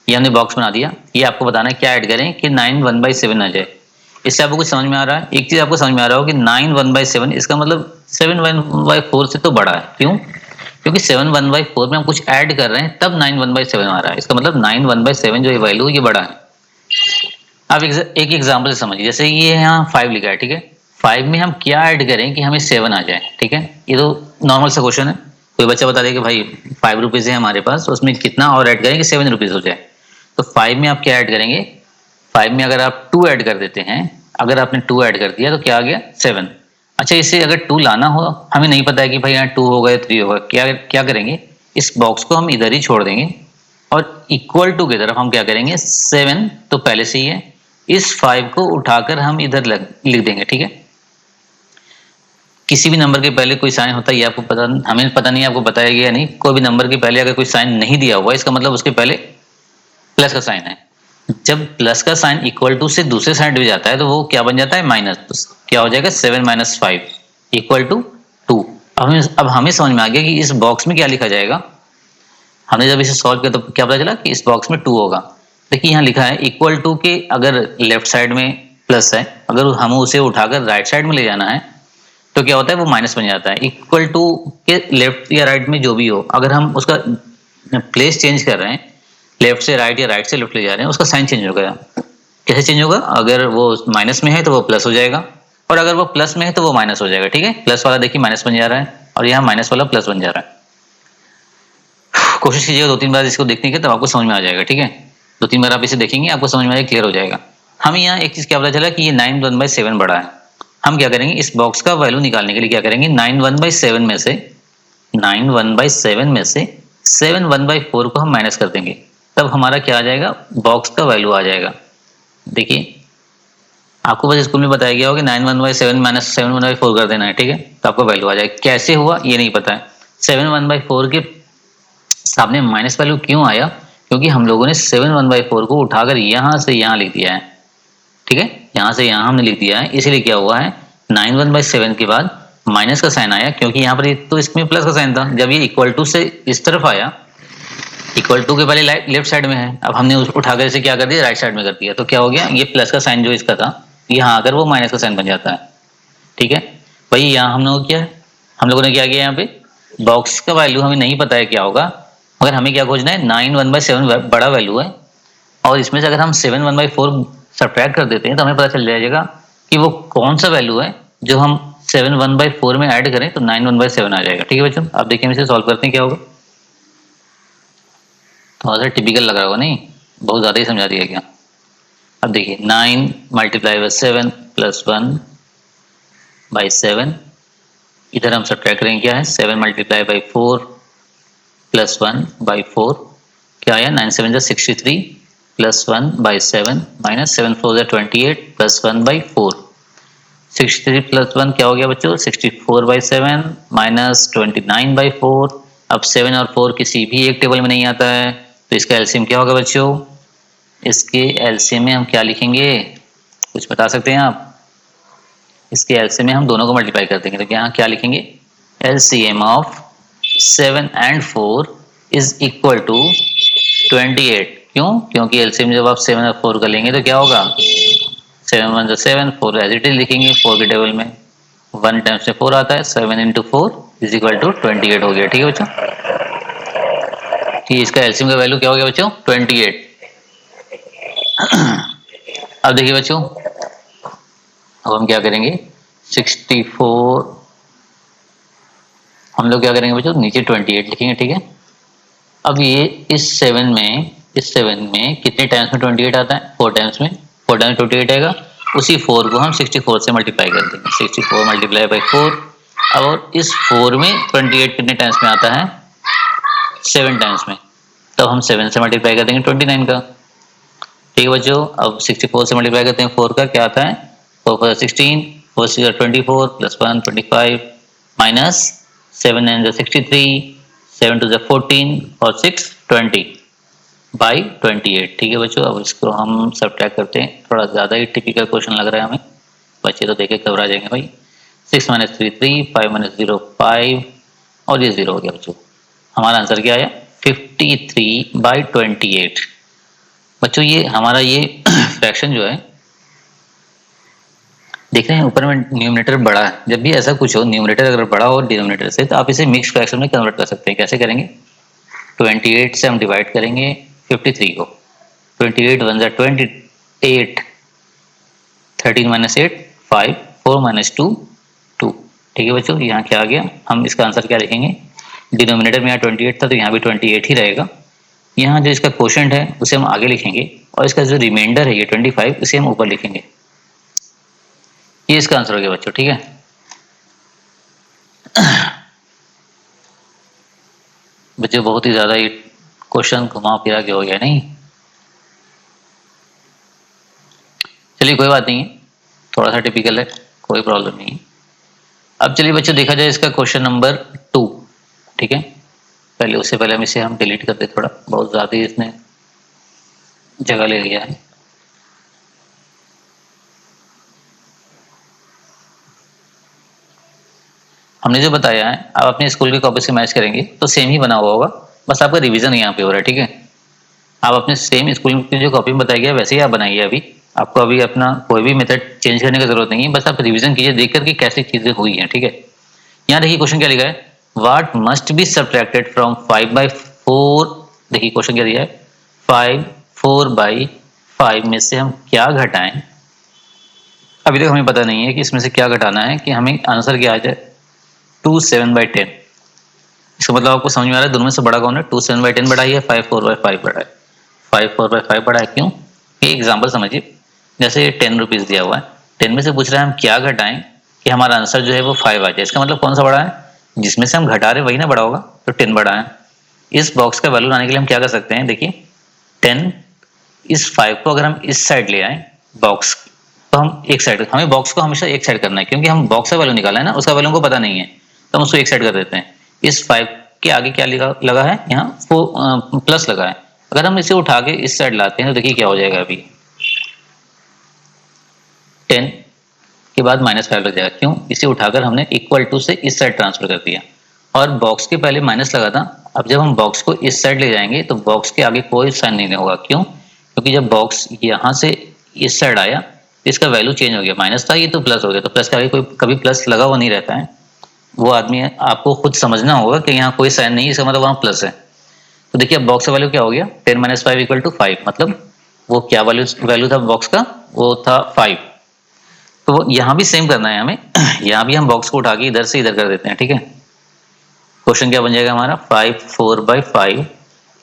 ये हमने बॉक्स बना दिया। ये आपको बताना है क्या ऐड करें कि 9 1/7 आ जाए। इससे आपको कुछ समझ में आ रहा है, एक चीज आपको समझ में आ रहा हो कि 9 1/7 इसका मतलब 7 1/4 से तो बड़ा है। क्यों, क्योंकि 7 1/4 में हम कुछ ऐड कर रहे हैं तब 9 1/7 आ रहा है। इसका मतलब 9 1/7 जो ये वैल्यू ये बड़ा है। अब एक एग्जाम्पल से समझिए, जैसे ये यहाँ 5 लिखा है, ठीक है, 5 में हम क्या ऐड करें कि हमें 7 आ जाए, ठीक है। ये तो नॉर्मल सा क्वेश्चन है। कोई बच्चा बता दे कि भाई 5 रुपीज है हमारे पास, तो उसमें कितना और ऐड करें कि 7 रुपीज हो जाए। तो 5 में आप क्या ऐड करेंगे, 5 में अगर आप 2 ऐड कर देते हैं, अगर आपने 2 ऐड कर दिया तो क्या आ गया, 7। अच्छा, इससे अगर 2 लाना हो, हमें नहीं पता है कि भाई यहाँ 2 होगा 3 होगा, क्या क्या करेंगे, इस बॉक्स को हम इधर ही छोड़ देंगे और इक्वल टू की तरफ हम क्या करेंगे, 7 तो पहले से ही है, इस 5 को उठाकर हम इधर लिख देंगे, ठीक है। किसी भी नंबर के पहले कोई साइन होता है, ये आपको पता, हमें पता नहीं आपको बताया गया नहीं। कोई भी नंबर के पहले अगर कोई साइन नहीं दिया हुआ, इसका मतलब उसके पहले प्लस का साइन है। जब प्लस का साइन इक्वल टू से दूसरे साइड में जाता है तो वो क्या बन जाता है, माइनस। तो क्या हो जाएगा, 7 - 5 = 2। अब हमें समझ में आ गया कि इस बॉक्स में क्या लिखा जाएगा। हमने जब इसे सॉल्व किया तो क्या पता चला कि इस बॉक्स में 2 होगा। देखिए यहाँ लिखा है इक्वल टू के, अगर लेफ्ट साइड में प्लस है, अगर हमें उसे उठाकर राइट साइड में ले जाना है तो क्या होता है, वो माइनस बन जाता है। इक्वल टू के लेफ्ट या राइट में जो भी हो, अगर हम उसका प्लेस चेंज कर रहे हैं, लेफ्ट से राइट या राइट से लेफ्ट ले जा रहे हैं, उसका साइन चेंज होगा। कैसे चेंज होगा, अगर वो माइनस में है तो वो प्लस हो जाएगा, और अगर वो प्लस में है तो वो माइनस हो जाएगा, ठीक है। प्लस वाला देखिए माइनस बन जा रहा है और यहाँ माइनस वाला प्लस बन जा रहा है। कोशिश कीजिएगा 2-3 बार इसको देखने की, तब आपको समझ में आ जाएगा, ठीक है। 2-3 बार आप इसे देखेंगे, आपको समझ में आएगा, क्लियर हो जाएगा। हमें यहाँ एक चीज क्या पता चला कि ये 9 1/7 बड़ा है। हम क्या करेंगे, इस बॉक्स का वैल्यू निकालने के लिए क्या करेंगे, 9 1/7 में से 7 1/4 को हम माइनस कर देंगे, तब हमारा क्या आ जाएगा, बॉक्स का वैल्यू आ जाएगा। देखिए आपको बस स्कूल में बताया गया होगा कि 9 1/7 - 7 1/4 कर देना है, ठीक है, तो आपका वैल्यू आ जाएगा। कैसे हुआ ये नहीं पता है। 7 1/4 के सामने माइनस वैल्यू क्यों आया, क्योंकि हम लोगों ने 7 1/4 को उठाकर यहाँ से यहाँ लिख दिया है, ठीक है, यहाँ से यहाँ हमने लिख दिया है। इसीलिए क्या हुआ है, 9 1/7 के बाद माइनस का साइन आया, क्योंकि यहाँ पर तो इसमें प्लस का साइन था। जब ये इक्वल टू से इस तरफ आया, इक्वल टू के पहले लेफ्ट साइड में है, अब हमने उठाकर इसे क्या कर दिया, राइट साइड में कर दिया, तो क्या हो गया, ये प्लस का साइन जो इसका था, यहाँ आकर वो माइनस का साइन बन जाता है, ठीक है। वही यहाँ हम लोग हम लोगों ने क्या किया, यहाँ पे बॉक्स का वैल्यू हमें नहीं पता है क्या होगा, मगर हमें क्या खोजना है, 9 1/7 बड़ा वैल्यू है, और इसमें से अगर हम 7 1/4 सब्ट्रैक्ट कर देते हैं तो हमें पता चल जाएगा कि वो कौन सा वैल्यू है जो हम 7 1/4 में ऐड करें तो 9 1/7 आ जाएगा, ठीक है बच्चों। अब देखिए हम इसे सॉल्व करते हैं, क्या होगा। थोड़ा सा टिपिकल लग रहा होगा, नहीं, बहुत ज़्यादा ही समझा दिया क्या। अब देखिए 9 × 7 + 1/7, इधर हम सब्ट्रैक्ट करेंगे क्या है, 7 × 4 + 1/4, क्या आया, 9 7 63 प्लस 1/7 माइनस 7 4 28 प्लस 1/4। 63 प्लस 1 क्या हो गया बच्चों, 64/7 माइनस 29/4। अब 7 और 4 किसी भी एक टेबल में नहीं आता है, तो इसका एलसीएम क्या होगा बच्चों, इसके एलसीएम में हम क्या लिखेंगे, कुछ बता सकते हैं आप? इसके एलसीएम में हम दोनों को मल्टीप्लाई कर देंगे, तो यहाँ क्या लिखेंगे, LCM of 7 and 4 is equal to 28। क्यों, क्योंकि एलसीएम जब आप 7 और 4 का लेंगे तो क्या होगा, 7 1 7, 4 एज इट इज लिखेंगे 4 के टेबल में, 1 टाइम्स में 4 आता है, 7 into 4 इज इक्वल टू 28 हो गया। ठीक है बच्चों, कि इसका एलसीएम का वैल्यू क्या हो गया बच्चों, 28। अब देखिए बच्चों, अब हम क्या करेंगे, 64 हम लोग क्या करेंगे बच्चों, नीचे 28 लिखेंगे। ठीक है, अब ये इस 7 में कितने टाइम्स में 28 आता है, 4 टाइम्स में, 4 टाइम्स 28 आएगा, उसी 4 को हम 64 से मल्टीप्लाई कर देंगे, 64 मल्टीप्लाई बाई 4। और इस 4 में 28 कितने टाइम्स में आता है, 7 टाइम्स में, तो हम 7 से मल्टीप्लाई कर देंगे 29 का। ठीक है बच्चों, अब 64 से मल्टीप्लाई करते हैं 4 का, क्या आता है, 4 4 16, 4 6 24 प्लस 1 25 माइनस 7 9 63, 7 2 14 और 6 20 बाई 28। ठीक है बच्चों, अब इसको हम सब्ट्रैक्ट करते हैं, थोड़ा ज़्यादा ही टिपिकल क्वेश्चन लग रहा है हमें, बच्चे तो देखे घबरा जाएंगे भाई। 6 - 3 3, 5 - 0 5 और ये 0 हो गया बच्चों। हमारा आंसर क्या आया, 53/28। बच्चों ये हमारा ये फ्रैक्शन जो है, देख रहे हैं ऊपर में न्यूमरेटर बड़ा है, जब भी ऐसा कुछ हो, न्यूमरेटर अगर बड़ा हो डिनोमिनेटर से, तो आप इसे मिक्स फ्रैक्शन में कन्वर्ट कर सकते हैं। कैसे करेंगे, 28 से हम डिवाइड करेंगे 53 को, 28 1 जा 28, 13 - 8 5, 4 - 2 2। ठीक है बच्चों, यहाँ क्या आ गया, हम इसका आंसर क्या लिखेंगे, डिनोमिनेटर में यहाँ 28 था तो यहाँ भी 28 ही रहेगा। यहाँ जो इसका क्वोशंट है उसे हम आगे लिखेंगे, और इसका जो रिमाइंडर है ये 25 इसे हम ऊपर लिखेंगे। ये इसका आंसर हो गया बच्चों। ठीक है, बच्चों बहुत ही ज्यादा ये क्वेश्चन घुमा फिरा के हो गया नहीं, चलिए कोई बात नहीं है, थोड़ा सा टिपिकल है, कोई प्रॉब्लम नहीं है। अब चलिए बच्चों देखा जाए इसका क्वेश्चन नंबर 2। ठीक है, पहले उससे पहले हम इसे डिलीट करते, थोड़ा बहुत ज़्यादा ही इसने जगह ले लिया है। हमने जो बताया है आप अपने स्कूल की कॉपी से मैच करेंगे तो सेम ही बना हुआ होगा, बस आपका रिवीजन यहाँ पे हो रहा है। ठीक है, आप अपने सेम स्कूल की जो कॉपी में बताया गया वैसे ही आप बनाइए। अभी आपको अभी अपना कोई भी मेथड चेंज करने की जरूरत नहीं है, बस आप रिवीजन कीजिए देख करके कैसी चीजें हुई हैं। ठीक है, यहाँ देखिए क्वेश्चन क्या लिखा है, what must be subtracted from 5/4। देखिए क्वेश्चन क्या दिया है, 5 4/5 में से हम क्या घटाएं। अभी तक हमें पता नहीं है कि इसमें से क्या घटाना है, कि हमें आंसर क्या आ जाए, 2 7/10। इसका मतलब आपको समझ में आ रहा है दोनों में से बड़ा कौन है, 2 7/10 बड़ा है, 5 4/5 बड़ा है। 5 4/5 बड़ा है, क्यों, एक एग्जाम्पल समझिए, जैसे 10 रुपीज दिया हुआ है, 10 में से पूछ रहा है हम क्या घटाएं कि हमारा आंसर जो है वो 5 आ जाए। इसका मतलब कौन सा बड़ा है, जिसमें से हम घटा रहे वही ना बड़ा होगा, तो 10 बड़ा है। इस बॉक्स का वैल्यू लाने के लिए हम क्या कर सकते हैं, देखिए 10, इस 5 को अगर हम इस साइड ले आए बॉक्स, तो हम एक साइड, हमें बॉक्स को हमेशा एक साइड करना है, क्योंकि हम बॉक्स का वैल्यू निकाला है ना, उसका वैल्यू हमको पता नहीं है, तो हम उसको एक साइड कर देते हैं। इस 5 के आगे क्या लगा है, यहाँ प्लस लगा है, अगर हम इसे उठा के इस साइड लाते हैं तो देखिए क्या हो जाएगा, अभी 10 के बाद -5 लग जाएगा, क्यों, इसे उठाकर हमने इक्वल टू से इस साइड ट्रांसफर कर दिया, और बॉक्स के पहले माइनस लगा था, अब जब हम बॉक्स को इस साइड ले जाएंगे तो बॉक्स के आगे कोई साइन नहीं होगा, क्यों, क्योंकि जब बॉक्स यहाँ से इस साइड आया इसका वैल्यू चेंज हो गया, माइनस था ये तो प्लस हो गया, तो प्लस के आगे कोई कभी प्लस लगा हुआ नहीं रहता है, वो आदमी आपको खुद समझना होगा कि यहाँ कोई साइन नहीं है, इसका मतलब वहाँ प्लस है। तो देखिए अब बॉक्स का वैल्यू क्या हो गया, 10 - 5 = 5, मतलब वो क्या वैल्यू था बॉक्स का, वो था 5। तो यहाँ भी सेम करना है हमें, यहाँ भी हम बॉक्स को उठा के इधर से इधर कर देते हैं। ठीक है, क्वेश्चन क्या बन जाएगा हमारा, 5 4/5।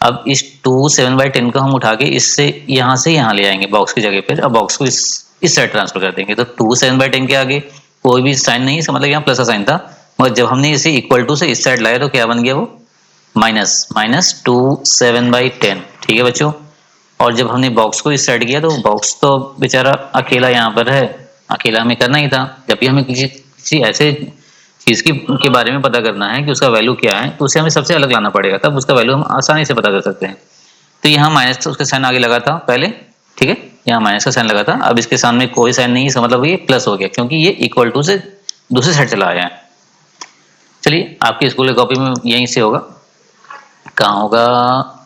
अब इस 2 7/10 को हम उठा के इससे यहाँ से यहाँ ले आएंगे बॉक्स की जगह पे, अब बॉक्स को इस साइड ट्रांसफर कर देंगे, तो 2 7/10 के आगे कोई भी साइन नहीं, इसका मतलब यहाँ प्लस का साइन था, मगर जब हमने इसे इक्वल टू से इस साइड लाया तो क्या बन गया, वो -2 7/10। ठीक है बच्चों। और जब हमने बॉक्स को इस साइड किया तो बॉक्स तो बेचारा अकेला यहाँ पर है, अकेला हमें करना ही था। जब भी हमें किसी किसी ऐसे चीज़ की के बारे में पता करना है कि उसका वैल्यू क्या है, तो उसे हमें सबसे अलग लाना पड़ेगा, तब उसका वैल्यू हम आसानी से पता कर सकते हैं। तो यहाँ माइनस उसके साइन आगे लगा था पहले, ठीक है, यहाँ माइनस का साइन लगा था। अब इसके सामने कोई साइन नहीं है, इसका मतलब ये प्लस हो गया, क्योंकि ये इक्वल टू से दूसरी साइड चला आया है। चलिए आपकी स्कूल की कॉपी में यहीं से होगा, कहाँ होगा,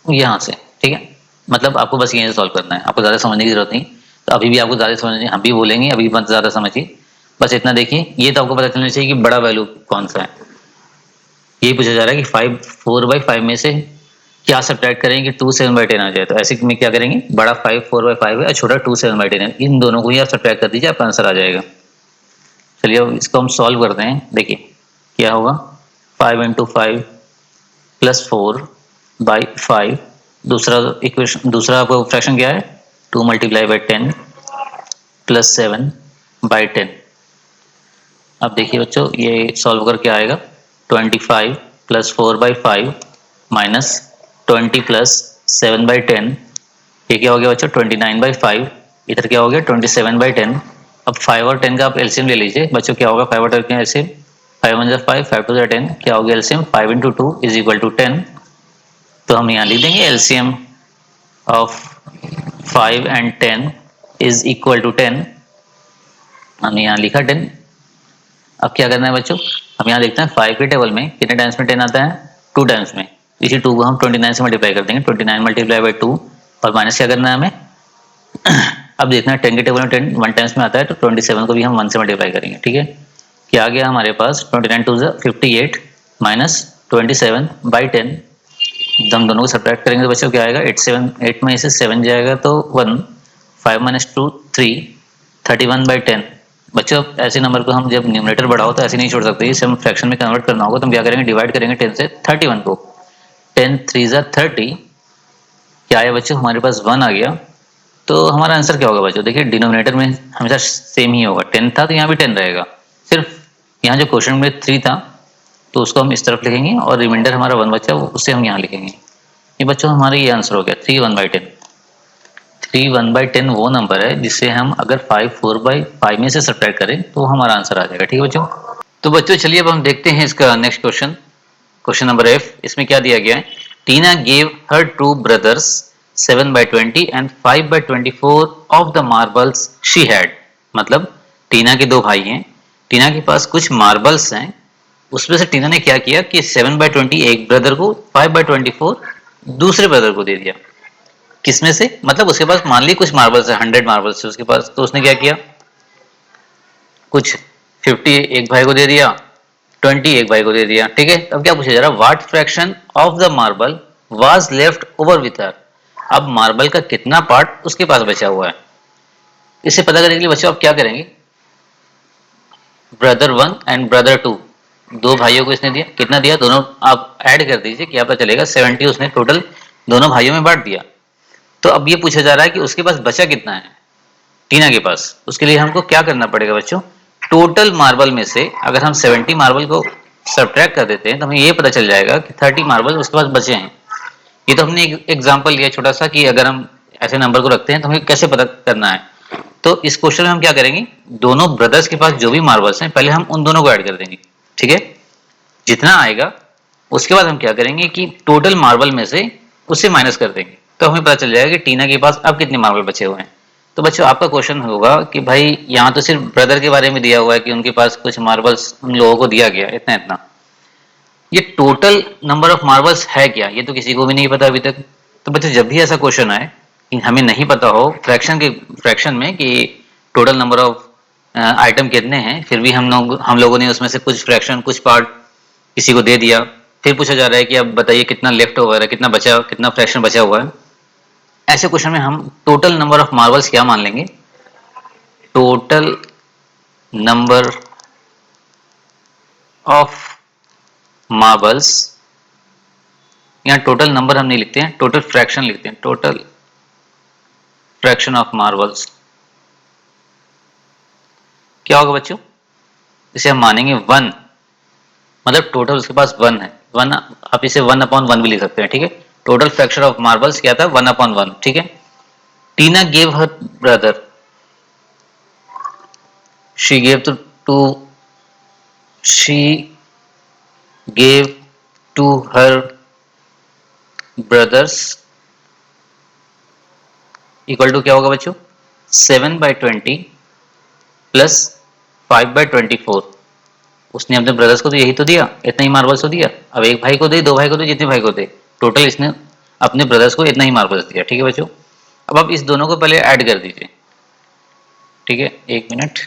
यहाँ से, ठीक है। मतलब आपको बस यहीं से सॉल्व करना है, आपको ज़्यादा समझने की जरूरत नहीं। तो अभी भी आपको ज़्यादा समझने, हम भी बोलेंगे, अभी मत ज़्यादा समझिए, बस इतना देखिए। ये तो आपको पता चलना चाहिए कि बड़ा वैल्यू कौन सा है। ये पूछा जा रहा है कि 5 4/5 में से क्या सब्ट्रैक्ट करेंगे कि 2 7/10 आ जाए। तो ऐसे में क्या करेंगे, बड़ा 5 4/5 है और छोटा 2 7/10 है, इन दोनों को ही आप सब्ट्रैक्ट कर दीजिए, आपका आंसर आ जाएगा। चलिए अब इसको हम सॉल्व करते हैं। देखिए क्या होगा, 5 × 5 + 4/5। दूसरा इक्वेशन, दूसरा आपका फ्रैक्शन क्या है, 2 × 10 + 7/10। अब देखिए बच्चों ये सॉल्व कर क्या आएगा, 25 + 4/5 माइनस 20 + 7/10। ये क्या हो गया बच्चों, 29/5। इधर क्या हो गया, 27/10। अब 5 और 10 का आप एलसीएम ले लीजिए बच्चों, क्या होगा 5 और 10 का एलसीएम, 5 × 5 5 × 2 10, क्या हो गया एलसीएम, 5 × 2 = 10। तो हम यहाँ लिख देंगे एलसीएम ऑफ 5 and 10 = 10। हमने यहाँ लिखा 10। अब क्या करना है बच्चों, हम यहाँ देखते हैं 5 के टेबल में कितने टाइम्स में 10 आता है, 2 टाइम्स में। इसी 2 को हम 29 से मल्टीप्लाई कर देंगे, 29 × 2, और माइनस क्या करना है हमें अब देखना है 10 के टेबल में 10 1 टाइम्स में आता है, तो 27 को भी हम 1 से मल्टीप्लाई करेंगे, ठीक है। क्या आ गया हमारे पास, 29 × 2 = 58 माइनस 27/10। हम दोनों को सब्ट्रैक्ट करेंगे तो बच्चों क्या आएगा, 8 में से 7 जाएगा तो 1, 5 - 2 3, 31/10। बच्चों ऐसे नंबर को हम जब न्यूमरेटर बढ़ाओ तो ऐसे नहीं छोड़ सकते, इसे हम फ्रैक्शन में कन्वर्ट करना होगा, तो हम क्या करेंगे, डिवाइड करेंगे 10 से 31 को। 10 × 3 = 30। क्या आया बच्चों, हमारे पास 1 आ गया। तो हमारा आंसर क्या होगा बच्चों, देखिए डिनोमिनेटर में हमेशा सेम ही होगा, 10 था तो यहाँ भी 10 रहेगा, सिर्फ यहाँ जो क्वेश्चन में 3 था तो उसको हम इस तरफ लिखेंगे, और रिमाइंडर हमारा 1 बचा उसे हम यहाँ लिखेंगे। ये बच्चों हमारा ये आंसर हो गया 3 1/10। 3 1/10 वो नंबर है जिससे हम अगर 5 4/5 में से सब्ट्रैक्ट करें तो हमारा आंसर आ जाएगा, ठीक है बच्चों। तो बच्चों चलिए अब हम देखते हैं इसका next question, question number F। इसमें क्या दिया गया है, Tina gave her 2 brothers 7/20 and 5/24 of the marbles she had. मतलब टीना के 2 भाई हैं, टीना के पास कुछ मार्बल्स हैं, उसमें से टीना ने क्या किया कि 7/20 एक ब्रदर को, 5/24 दूसरे ब्रदर को दे दिया। किसमें से, मतलब उसके पास मान ली कुछ मार्बल्स है, 100 मार्बल्स है उसके पास, तो उसने क्या किया, कुछ 50 एक भाई को दे दिया, 20 एक भाई को दे दिया, ठीक है। अब क्या पूछा जा रहा है, what fraction of the marble was left over with her. अब मार्बल का कितना पार्ट उसके पास बचा हुआ है, इसे पता करने के लिए बच्चों आप क्या करेंगे, ब्रदर 1 एंड ब्रदर 2, 2 भाइयों को इसने दिया, कितना दिया, दोनों आप ऐड कर दीजिए, क्या पता चलेगा, 70 उसने टोटल दोनों भाइयों में बांट दिया। तो अब ये पूछा जा रहा है कि उसके पास बचा कितना है, टीना के पास। उसके लिए हमको क्या करना पड़ेगा बच्चों, टोटल मार्बल में से अगर हम 70 मार्बल को सब्ट्रैक्ट कर देते हैं तो हमें ये पता चल जाएगा कि 30 मार्बल उसके पास बचे हैं। ये तो हमने एक एग्जांपल लिया छोटा सा कि अगर हम ऐसे नंबर को रखते हैं तो हमें कैसे पता करना है। तो इस क्वेश्चन में हम क्या करेंगे, दोनों ब्रदर्स के पास जो भी मार्बल्स हैं पहले हम उन दोनों को ऐड कर देंगे, ठीक है। जितना आएगा उसके बाद हम क्या करेंगे कि टोटल मार्बल में से उससे माइनस कर देंगे, तो हमें पता चल जाएगा कि टीना के पास अब कितने मार्बल बचे हुए हैं। तो बच्चों आपका क्वेश्चन होगा कि भाई यहाँ तो सिर्फ ब्रदर के बारे में दिया हुआ है कि उनके पास कुछ मार्बल्स उन लोगों को दिया गया इतना इतना, ये टोटल नंबर ऑफ मार्बल्स है क्या, ये तो किसी को भी नहीं पता अभी तक। तो बच्चों जब भी ऐसा क्वेश्चन आए कि हमें नहीं पता हो फ्रैक्शन में कि टोटल नंबर ऑफ आइटम कितने हैं, फिर भी हम लोगों ने उसमें से कुछ फ्रैक्शन कुछ पार्ट किसी को दे दिया, फिर पूछा जा रहा है कि अब बताइए कितना लेफ्ट ओवर है, कितना बचा, कितना फ्रैक्शन बचा हुआ है, ऐसे क्वेश्चन में हम टोटल नंबर ऑफ मार्बल्स क्या मान लेंगे, टोटल नंबर ऑफ मार्बल्स, यहाँ टोटल नंबर हम नहीं लिखते हैं, टोटल फ्रैक्शन लिखते हैं, टोटल फ्रैक्शन ऑफ मार्बल्स। क्या होगा बच्चों, इसे हम मानेंगे 1, मतलब टोटल उसके पास 1 है, 1 आप इसे 1/1 भी लिख सकते हैं, ठीक है। टोटल फ्रैक्शन ऑफ मार्बल्स क्या था 1/1, ठीक है। Tina gave her brother, she gave to she gave to her brothers equal to क्या होगा बच्चों 7/20 प्लस 5/24। उसने अपने ब्रदर्स को तो यही तो दिया, इतना ही मार्बल्स तो दिया। अब एक भाई को दे, दो भाई को दे, जितने भाई को दे, टोटल इसने अपने ब्रदर्स को इतना ही मार्बल्स दिया, ठीक है बच्चों। अब आप इस दोनों को पहले ऐड कर दीजिए, ठीक है, एक मिनट।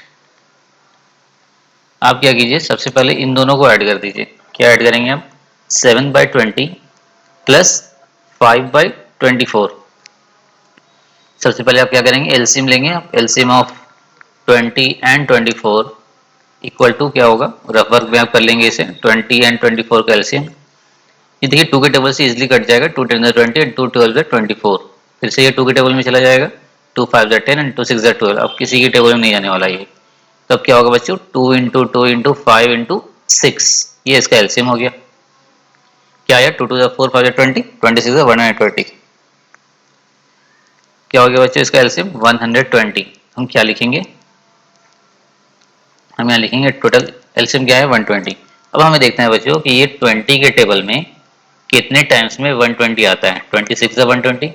आप क्या कीजिए, सबसे पहले इन दोनों को ऐड कर दीजिए। क्या ऐड करेंगे आप 7/20 प्लस 5/24। सबसे पहले आप क्या करेंगे, एलसीएम लेंगे आप। LCM of 20 and 24 equal to क्या होगा, रफ वर्क में आप कर लेंगे इसे, 20 एंड 24 का एलसीएम। ये देखिए 2 के टेबल से इजीली कट जाएगा, 2 10 20 एंड 2 12 24। फिर से ये 2 के टेबल में चला जाएगा, 2 5 10 एंड 2 6 12। अब किसी के टेबल में नहीं जाने वाला ये। तो अब क्या होगा बच्चों 2 इंटू 2 इंटू 5 इंटू 6, ये इसका एलसीएम हो गया। क्या आया 2 2 4 5 20, 26 120। क्या हो गया बच्चों इसका एलसीएम 120। हम क्या लिखेंगे, हम यहाँ लिखेंगे टोटल एलसीएम क्या है 120। अब हमें देखना है बच्चों कि ये 20 के टेबल में कितने टाइम्स में 120 आता है। 26 है 120।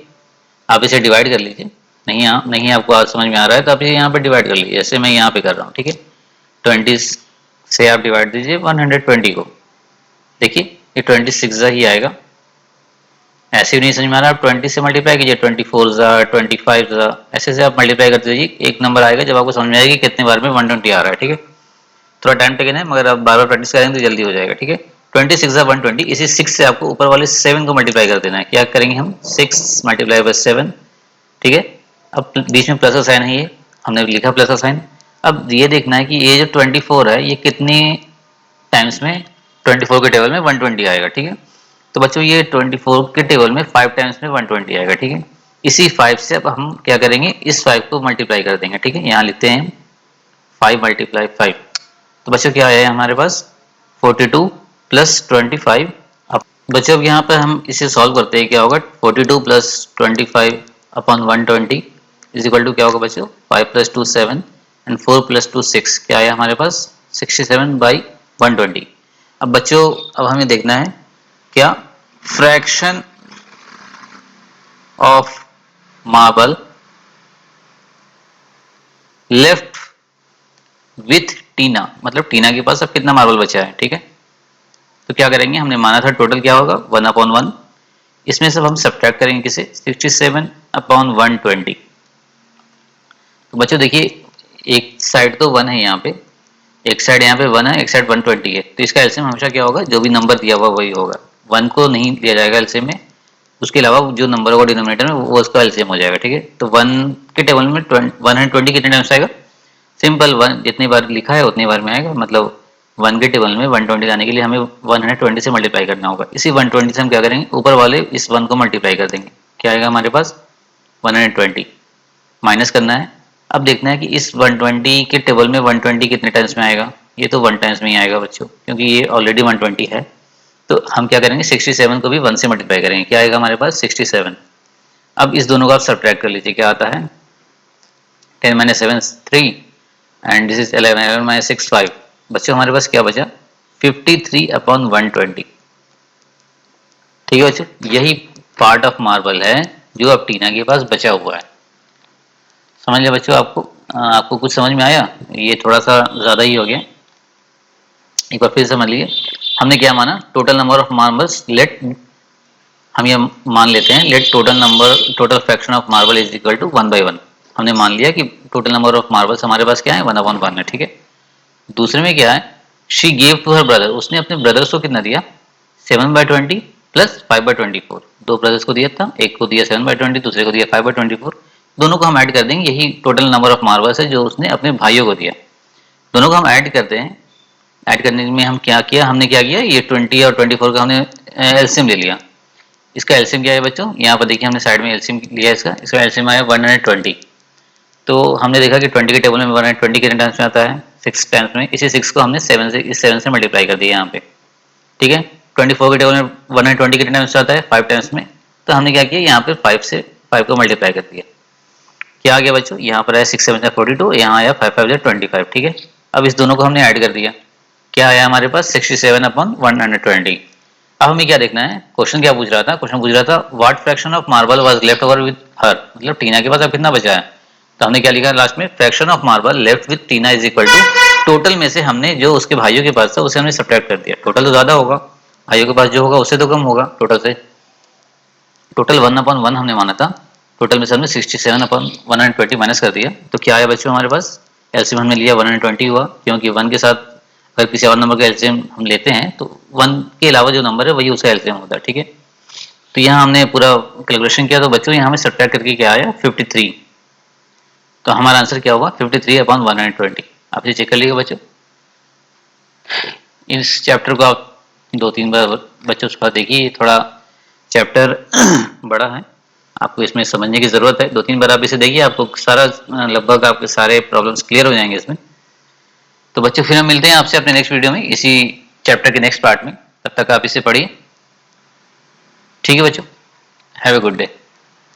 आप इसे डिवाइड कर लीजिए। नहीं आपको आज समझ में आ रहा है तो आप इसे यहाँ पे डिवाइड कर लीजिए, जैसे मैं यहाँ पे कर रहा हूँ, ठीक है। 20 से आप डिवाइड दीजिए 120 को, देखिए ये 26 ही आएगा। ऐसे भी नहीं समझ में आ रहा, आप 20 से मल्टीप्लाई कीजिए, 24 25, ऐसे से आप मल्टीप्लाई करते जाइए, एक नंबर आएगा जब आपको समझ में आएगी कितने बार में 120 आ रहा है, ठीक है। थोड़ा टाइम टेकन है मगर आप बार बार प्रैक्टिस करेंगे तो जल्दी हो जाएगा, ठीक है। 26 120, इसी 6 से आपको ऊपर वाले 7 को मल्टीप्लाई कर देना है। क्या करेंगे हम 6 मल्टीप्लाई बाय 7, ठीक है। अब बीच में प्लस का साइन है, ये हमने लिखा प्लस का साइन। अब ये देखना है कि ये जो 24 है ये कितने टाइम्स में 24 के टेबल में 120 आएगा, ठीक है। तो बच्चों ये 24 के टेबल में 5 टाइम्स में 120 आएगा, ठीक है। इसी 5 से अब हम क्या करेंगे, इस 5 को मल्टीप्लाई कर देंगे, ठीक है। यहाँ लिखते हैं 5 × 5। तो बच्चों क्या आया है हमारे पास 42 प्लस 25। अब बच्चों अब यहाँ पर हम इसे सॉल्व करते हैं, क्या होगा 42 plus 25 upon 120 is equal to क्या होगा बच्चों 5 + 2 7 एंड 4 + 2 6। क्या आया हमारे पास 67/120। अब बच्चों अब हमें देखना है क्या fraction of marble left with Tina, मतलब टीना के पास अब कितना मार्बल बचा है, ठीक है। तो क्या करेंगे, हमने माना था टोटल क्या होगा 1/1, इसमें सब हम सब्ट्रैक्ट करेंगे किसे 67/120। तो बच्चों देखिए एक साइड तो 1 है यहाँ पे, एक साइड यहाँ पे 1 है, एक साइड 120 है। तो इसका एलसीएम हमेशा क्या होगा, जो भी नंबर दिया हुआ वही होगा, 1 को नहीं दिया जाएगा एलसीएम में, उसके अलावा जो नंबर होगा डिनोमिनेटर में वो उसका एलसीएम हो जाएगा, ठीक है। तो 1 के टेबल में 120 कितने टाइम्स आएगा, सिंपल 1 जितनी बार लिखा है उतनी बार में आएगा। मतलब 1 के टेबल में 120 आने के लिए हमें 120 से मल्टीप्लाई करना होगा। इसी 120 से हम क्या करेंगे, ऊपर वाले इस 1 को मल्टीप्लाई कर देंगे। क्या आएगा हमारे पास 120, माइनस करना है। अब देखना है कि इस 120 के टेबल में 120 कितने टाइम्स में आएगा। ये तो 1 टाइम्स में ही आएगा बच्चों, क्योंकि ये ऑलरेडी 120 है। तो हम क्या करेंगे 67 को भी 1 से मल्टीप्लाई करेंगे। क्या आएगा हमारे पास 67। अब इस दोनों को आप सब्ट्रैक्ट कर लीजिए, क्या आता है 10 - 7 3 एंड दिस इज 11 - 6 5। बच्चों हमारे पास क्या बचा 53/120, ठीक है बच्चों। यही पार्ट ऑफ मार्बल है जो अब टीना के पास बचा हुआ है। समझ लिया बच्चों, आपको कुछ समझ में आया, ये थोड़ा सा ज़्यादा ही हो गया, एक बार फिर समझ लीजिए। हमने क्या माना total number of marbles, let हम ये मान लेते हैं let total fraction of marble is equal to 1/1। हमने मान लिया कि टोटल नंबर ऑफ मार्बल्स हमारे पास क्या है 1/1 है, ठीक है। दूसरे में क्या है she gave to her brother, उसने अपने ब्रदर्स को कितना दिया 7/20 प्लस 5/24। 2 ब्रदर्स को दिया था, एक को दिया 7/20, दूसरे को दिया 5/24। दोनों को हम ऐड कर देंगे, यही टोटल नंबर ऑफ मार्बल्स है जो उसने अपने भाइयों को दिया। दोनों को हम ऐड करते हैं। ऐड करने में हम क्या किया, हमने क्या किया ये 20 और 24 का हमने एलसीएम ले लिया। इसका एलसीएम क्या है बच्चों, यहाँ पर देखिए हमने साइड में एलसीएम लिया, इसका एलसीएम आया 120। तो हमने देखा कि 20 के टेबल में 120 कितने टाइम्स में आता है 6 टाइम्स में। इसी 6 को हमने 7 से मल्टीप्लाई कर दिया यहाँ पे, ठीक है। 24 के टेबल में 120 कितने टाइम्स आता है 5 टाइम्स में। तो हमने क्या किया, यहाँ पे 5 से 5 को मल्टीप्लाई कर दिया। क्या आ गया बच्चों, यहाँ पर आया 6 7 42, यहाँ आया 5 5 25, ठीक है। अब इस दोनों को हमने ऐड कर दिया, क्या आया हमारे पास 67/120। अब हमें क्या देखना है, क्वेश्चन क्या पूछ रहा था, क्वेश्चन पूछ रहा था what fraction of marble was left over with her, मतलब टीना के पास अब कितना बचा है। तो हमने क्या लिखा लास्ट में, fraction of marble left with Tina is equal to, total में से हमने जो उसके भाइयों के पास था उसे हमने सब्ट्रैक्ट कर दिया। टोटल तो ज्यादा होगा, भाइयों के पास जो होगा उससे तो कम होगा टोटल से। टोटल 1/1 हमने माना था, टोटल में से हमने 67/120 माइनस कर दिया। तो क्या आया बच्चों हमारे पास, एलसीएम हमने लिया 120 हुआ, क्योंकि 1 के साथ अगर किसी और नंबर का एलसीएम हम लेते हैं तो 1 के अलावा जो नंबर है वही उसका एलसीएम होता है, ठीक है। तो यहाँ हमने पूरा कैलकुलेशन किया, तो बच्चों यहाँ हमें सब्ट्रैक्ट करके क्या आया 53। तो हमारा आंसर क्या होगा 53/120। आप ये चेक कर लीजिए बच्चों। इस चैप्टर को आप 2-3 बार बच्चों उसका देखिए, थोड़ा चैप्टर बड़ा है, आपको इसमें समझने की ज़रूरत है। 2-3 बार आप इसे देखिए, आपको सारा लगभग आपके सारे प्रॉब्लम्स क्लियर हो जाएंगे इसमें। तो बच्चों फिर हम मिलते हैं आपसे अपने नेक्स्ट वीडियो में, इसी चैप्टर के नेक्स्ट पार्ट में। तब तक आप इसे पढ़िए, ठीक है बच्चों। Have a good day.